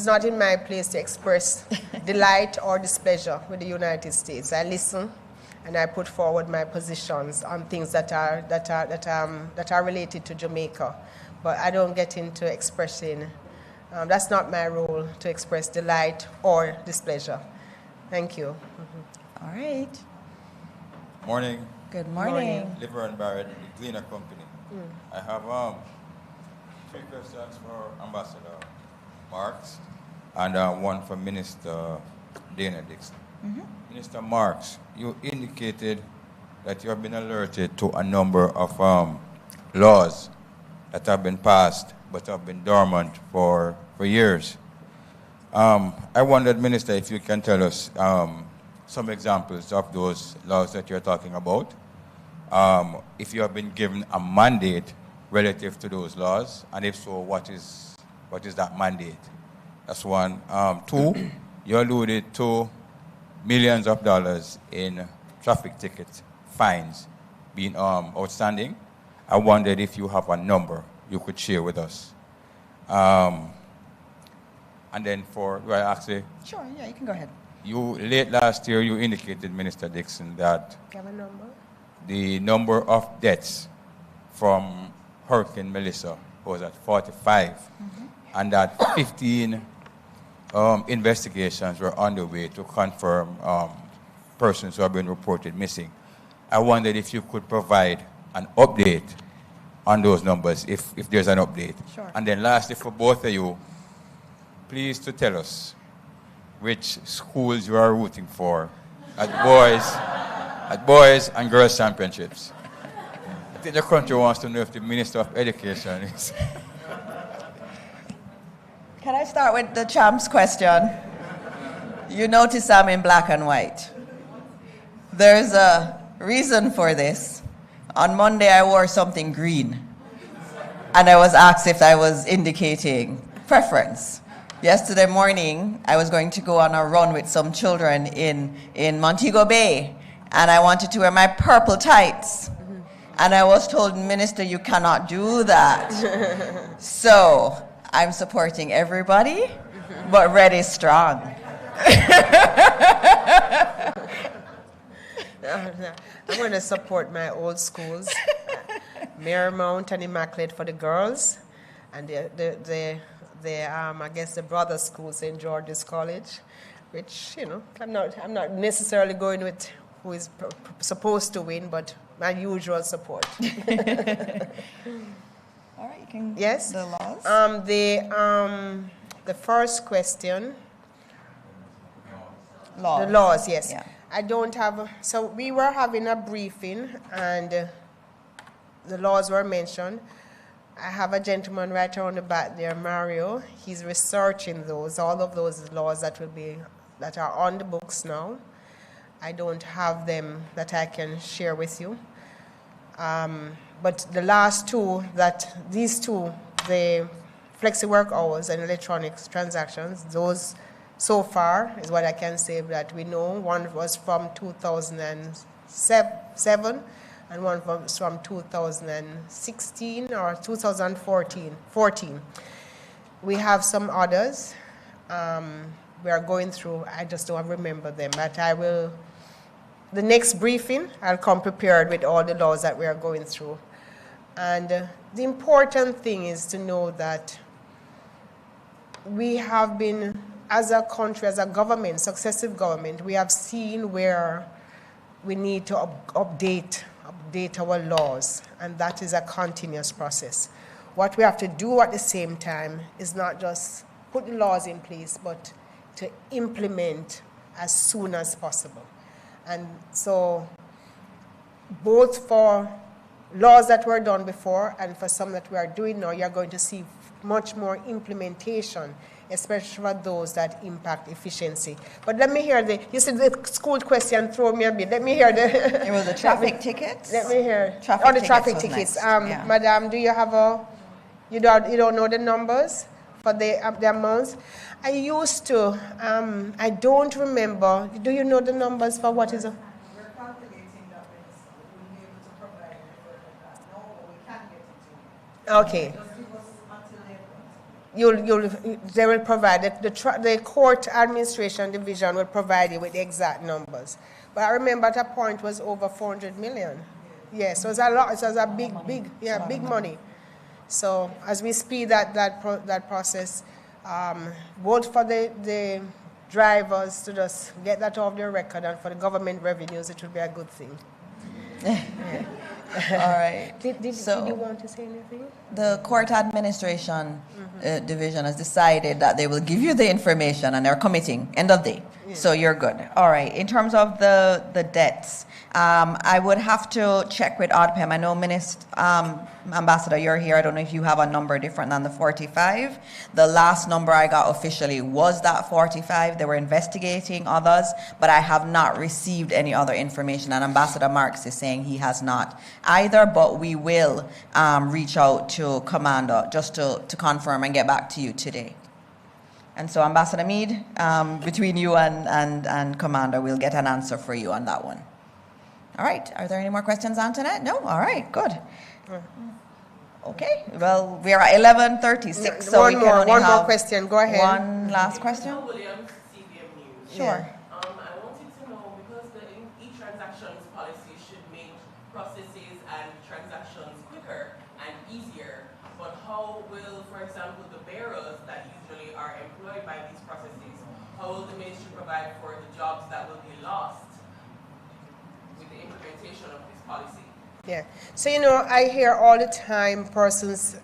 Speaker 18: not in my place to express delight or displeasure with the United States. I listen and I put forward my positions on things that are related to Jamaica, but I don't get into expressing. That's not my role to express delight or displeasure. Thank you.
Speaker 17: All right.
Speaker 6: Morning.
Speaker 17: Good morning.
Speaker 6: Liver and Barrett, the Cleaner Company. I have 3 questions for Ambassador Marks and one for Minister Dana Dixon. Minister Marks, you indicated that you have been alerted to a number of laws that have been passed but have been dormant for years. I wondered, Minister, if you can tell us some examples of those laws that you're talking about. If you have been given a mandate relative to those laws, and if so, what is that mandate? That's one. 2, you alluded to millions of dollars in traffic ticket fines being outstanding. I wondered if you have a number you could share with us. And then do I ask you?
Speaker 17: Sure, yeah, you can go ahead.
Speaker 6: Late last year, you indicated, Minister Dixon, that
Speaker 18: Do you have a number?
Speaker 6: the number of deaths from Hurricane Melissa was at 45, and that 15 investigations were underway to confirm persons who have been reported missing. I wondered if you could provide an update on those numbers, if there's an update.
Speaker 17: Sure.
Speaker 6: And then lastly, for both of you, please to tell us which schools you are rooting for at boys and girls championships. I think the country wants to know if the Minister of Education is.
Speaker 17: Can I start with the champs question? You notice I'm in black and white. There's a reason for this. On Monday, I wore something green, and I was asked if I was indicating preference. Yesterday morning, I was going to go on a run with some children in Montego Bay, and I wanted to wear my purple tights. And I was told, Minister, you cannot do that. So I'm supporting everybody, but red is strong.
Speaker 18: I'm going to support my old schools, Marymount and Immaculate for the girls, and I guess the brother school, St. George's College, which, you know, I'm not necessarily going with who is supposed to win, but my usual support.
Speaker 17: All right, you can.
Speaker 18: Yes.
Speaker 17: The laws.
Speaker 18: The first question.
Speaker 17: Laws.
Speaker 18: The laws, yes.
Speaker 17: Yeah.
Speaker 18: I don't have. So we were having a briefing, and the laws were mentioned. I have a gentleman right around the back there, Mario. He's researching those, all of those laws that are on the books now. I don't have them that I can share with you. But the last two, these two, the Flexi-work hours and electronic transactions, those so far is what I can say that we know. One was from 2007 and one was from 2016 or 2014. We have some others. We are going through, I just don't remember them, but I will, the next briefing, I'll come prepared with all the laws that we are going through. And the important thing is to know that we have been, as a country, as a government, successive government, we have seen where we need to update our laws, and that is a continuous process. What we have to do at the same time is not just put the laws in place, but to implement as soon as possible. And so both for laws that were done before and for some that we are doing now, you're going to see much more implementation, especially for those that impact efficiency. But let me hear you said the school question threw me a bit. Let me hear
Speaker 17: It was the traffic tickets?
Speaker 18: Let me hear.
Speaker 17: Traffic
Speaker 18: the traffic
Speaker 17: tickets.
Speaker 18: tickets. Madam, do you have you don't know the numbers for the amounts? I used to, I don't remember. Do you know the numbers for what is?
Speaker 2: We're calculating that we'll be able to provide that. No, we can't get it to you.
Speaker 18: Okay.
Speaker 2: Just give us until April.
Speaker 18: They will provide it. The court administration division will provide you with the exact numbers. But I remember at a point was over 400 million. Yes, so it was a lot. It was a big money. So as we speed that process, both for the drivers to just get that off their record and for the government revenues, it would be a good thing.
Speaker 17: All right.
Speaker 18: Did you want to say anything?
Speaker 17: The court administration division has decided that they will give you the information and they're committing, end of day. Yeah. So you're good. All right. In terms of the debts, I would have to check with ODPEM. I know, Ambassador, you're here. I don't know if you have a number different than the 45. The last number I got officially was that 45. They were investigating others, but I have not received any other information. And Ambassador Marks is saying he has not either, but we will reach out to Commander just to confirm and get back to you today. And so, Ambassador Meade, between you and Commander, we'll get an answer for you on that one. All right. Are there any more questions, Antoinette? No? All right. Good. Okay. Well, we are at 11:36, so
Speaker 18: one more question. Go ahead.
Speaker 17: One last question.
Speaker 22: Williams, CBM News.
Speaker 17: Sure.
Speaker 22: I wanted to know, because the e-transactions policy should make processes and transactions quicker and easier, but how will, for example, the bearers that usually are employed by these processes, how will the ministry provide for the jobs that will be lost with the implementation of this policy?
Speaker 18: Yeah. So, I hear all the time persons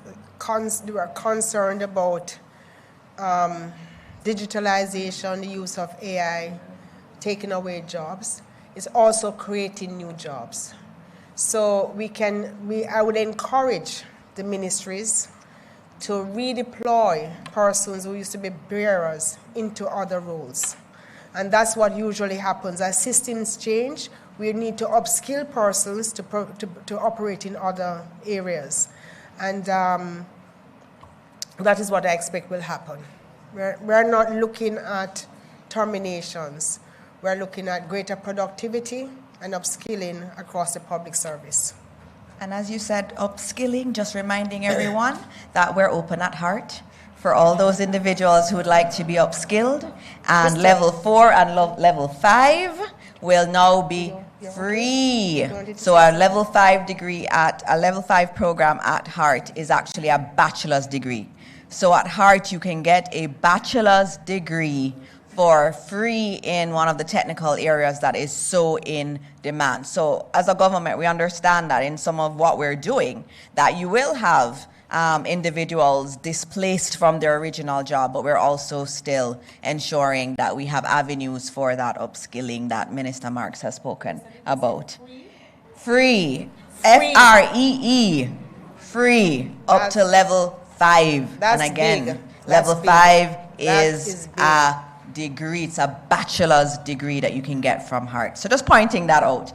Speaker 18: who are concerned about digitalization, the use of AI, taking away jobs. It's also creating new jobs. So I would encourage the ministries to redeploy persons who used to be bearers into other roles. And that's what usually happens. As systems change, we need to upskill persons to operate in other areas. And that is what I expect will happen. We're not looking at terminations. We're looking at greater productivity and upskilling across the public service.
Speaker 17: And as you said, upskilling, just reminding everyone that we're open at heart for all those individuals who would like to be upskilled. And level 4 and level 5 will now be free. So a level 5 degree a level 5 program at Heart is actually a bachelor's degree. So at Heart you can get a bachelor's degree for free in one of the technical areas that is so in demand. So as a government, we understand that in some of what we're doing, that you will have individuals displaced from their original job, but we're also still ensuring that we have avenues for that upskilling that Minister Marks has spoken about. Free. F-R-E-E. Free. Up to level 5.
Speaker 18: That's
Speaker 17: and again,
Speaker 18: big.
Speaker 17: level
Speaker 18: That's
Speaker 17: 5
Speaker 18: big.
Speaker 17: is a degree. It's a bachelor's degree that you can get from Heart. So just pointing that out.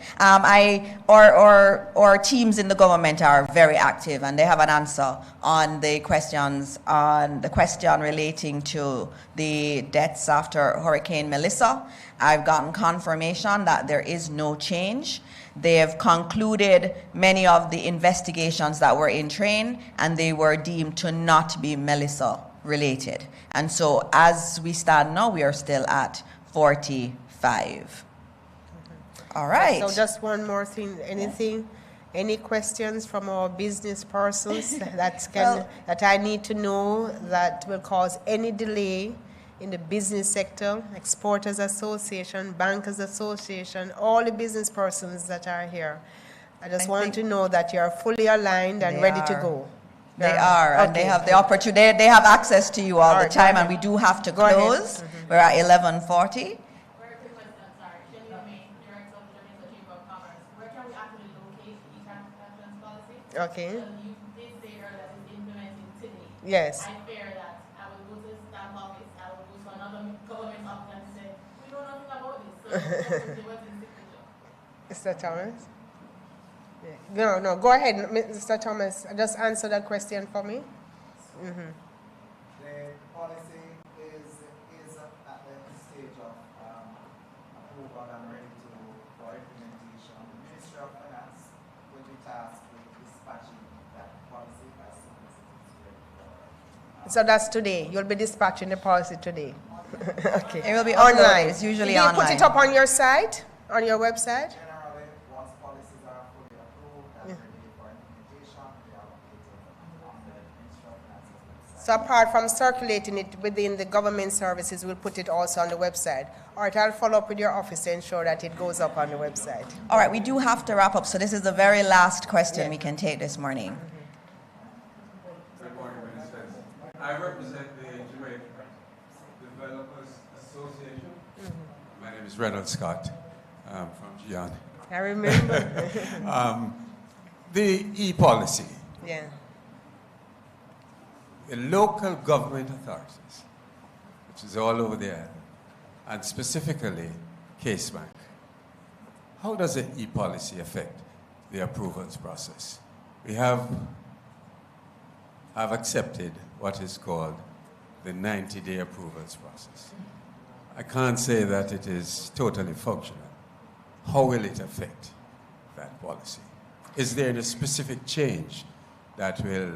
Speaker 17: Our teams in the government are very active, and they have an answer on the questions, on the question relating to the deaths after Hurricane Melissa. I've gotten confirmation that there is no change. They have concluded many of the investigations that were in train, and they were deemed to not be Melissa related. And so as we stand now, we are still at 45. All right.
Speaker 18: So just one more thing. Any questions from our business persons that I need to know that will cause any delay in the business sector, Exporters Association, Bankers Association, all the business persons that are here? I just want to know that you are fully aligned and ready to go.
Speaker 17: They are, and they have the opportunity. They have access to you all the time, and we do have to close. We're at 11:40.
Speaker 18: Okay. Yes.
Speaker 7: I fear that I will go to the stamp office, I will go to another government office and say, we know nothing about this. So
Speaker 18: Mr. Thomas? No, go ahead, Mr. Thomas. Just answer that question for me.
Speaker 1: The policy is at the stage of approval and ready for implementation. The Ministry of Finance will be tasked with dispatching that policy as soon as it is ready.
Speaker 18: So that's today. You'll be dispatching the policy today. Okay.
Speaker 17: It will be
Speaker 18: online.
Speaker 17: It's usually
Speaker 18: Did you
Speaker 17: online.
Speaker 18: put it up on your site, on your website?
Speaker 1: Generally, once policies are fully approved and ready for implementation, they are updated on the Ministry of Finance's website.
Speaker 18: So apart from circulating it within the government services, we'll put it also on the website. All right, I'll follow up with your office to ensure that it goes up on the website.
Speaker 17: All right, we do have to wrap up, so this is the very last question we can take this morning.
Speaker 9: Good morning, Ministers. I represent the Jamaica Developers Association. My name is Reynolds Scott from Gian.
Speaker 18: I remember.
Speaker 9: The e-policy.
Speaker 18: Yeah.
Speaker 9: The local government authorities, which is all over there, and specifically Case Bank. How does the e-policy affect the approvals process? We have accepted what is called the 90-day approvals process. I can't say that it is totally functional. How will it affect that policy? Is there any specific change that will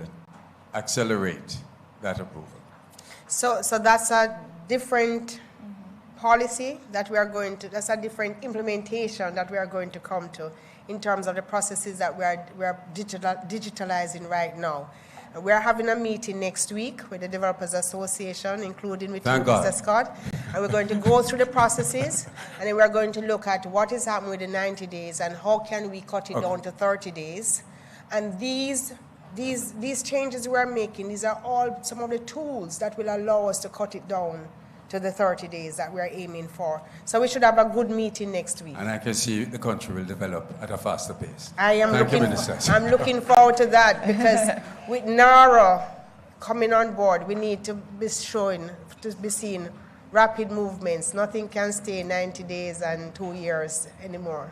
Speaker 9: accelerate that approval?
Speaker 18: So that's a different policy that we are going to, that's a different implementation that we are going to come to in terms of the processes that we are digitalizing right now. We are having a meeting next week with the Developers Association, including with you, Mr. Scott, and we're going to go through the processes, and then we're going to look at what is happening with the 90 days and how can we cut it down to 30 days. And these changes we are making, these are all some of the tools that will allow us to cut it down to the 30 days that we are aiming for. So we should have a good meeting next week.
Speaker 9: And I can see the country will develop at a faster pace.
Speaker 18: I'm looking forward to that, because with NARA coming on board, we need to be seen rapid movements. Nothing can stay 90 days and 2 years anymore.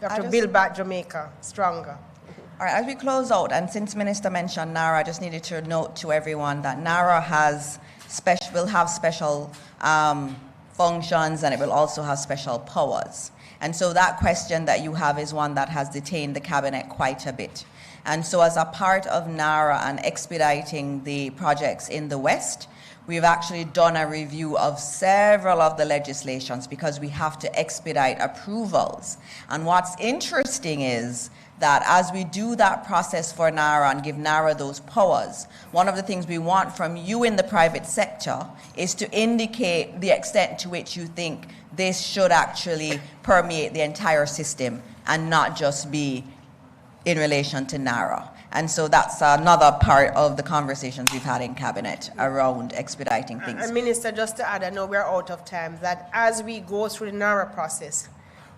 Speaker 18: We have to build back Jamaica stronger.
Speaker 17: All right, as we close out, and since Minister mentioned NARA, I just needed to note to everyone that NARA will have special functions, and it will also have special powers. And so that question that you have is one that has detained the Cabinet quite a bit. And so as a part of NARA and expediting the projects in the West, we've actually done a review of several of the legislations because we have to expedite approvals. And what's interesting is that as we do that process for NARA and give NARA those powers, one of the things we want from you in the private sector is to indicate the extent to which you think this should actually permeate the entire system and not just be in relation to NARA. And so that's another part of the conversations we've had in Cabinet around expediting things.
Speaker 18: And Minister, just to add, I know we're out of time, that as we go through the NARA process,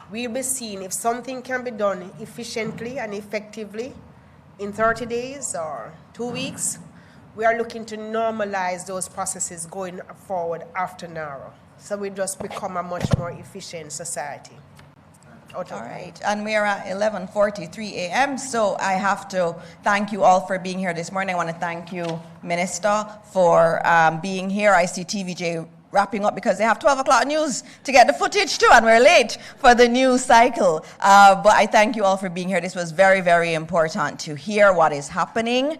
Speaker 18: we'll be seeing if something can be done efficiently and effectively in 30 days or 2 weeks. We are looking to normalize those processes going forward after NARA. So we just become a much more efficient society. All
Speaker 17: right, and we're at 11:43 a.m., so I have to thank you all for being here this morning. I want to thank you, Minister, for being here. I see TVJ wrapping up because they have 12 o'clock news to get the footage too, and we're late for the news cycle. But I thank you all for being here. This was very, very important to hear what is happening.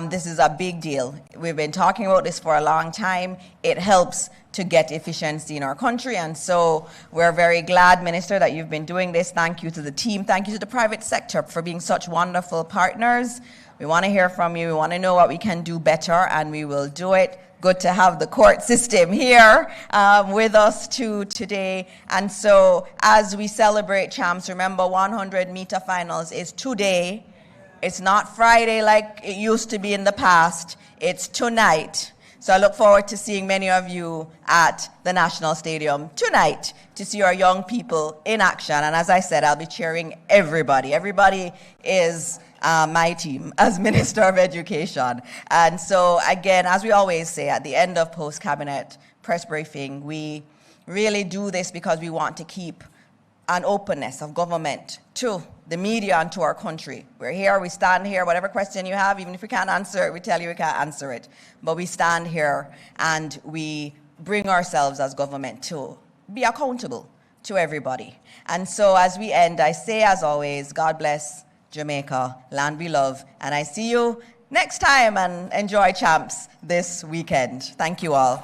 Speaker 17: This is a big deal. We've been talking about this for a long time. It helps to get efficiency in our country, and so we're very glad, Minister, that you've been doing this. Thank you to the team. Thank you to the private sector for being such wonderful partners. We want to hear from you. We want to know what we can do better, and we will do it. Good to have the court system here with us too today. And so as we celebrate champs, remember 100-meter finals is today. It's not Friday like it used to be in the past. It's tonight. So I look forward to seeing many of you at the National Stadium tonight to see our young people in action. And as I said, I'll be cheering everybody. Everybody is my team as Minister of Education. And so again, as we always say at the end of post-cabinet press briefing, we really do this because we want to keep an openness of government to the media and to our country. We're here, we stand here, whatever question you have, even if we can't answer it, we tell you we can't answer it. But we stand here and we bring ourselves as government to be accountable to everybody. And so as we end, I say as always, God bless Jamaica, land we love, and I see you next time, and enjoy champs this weekend. Thank you all.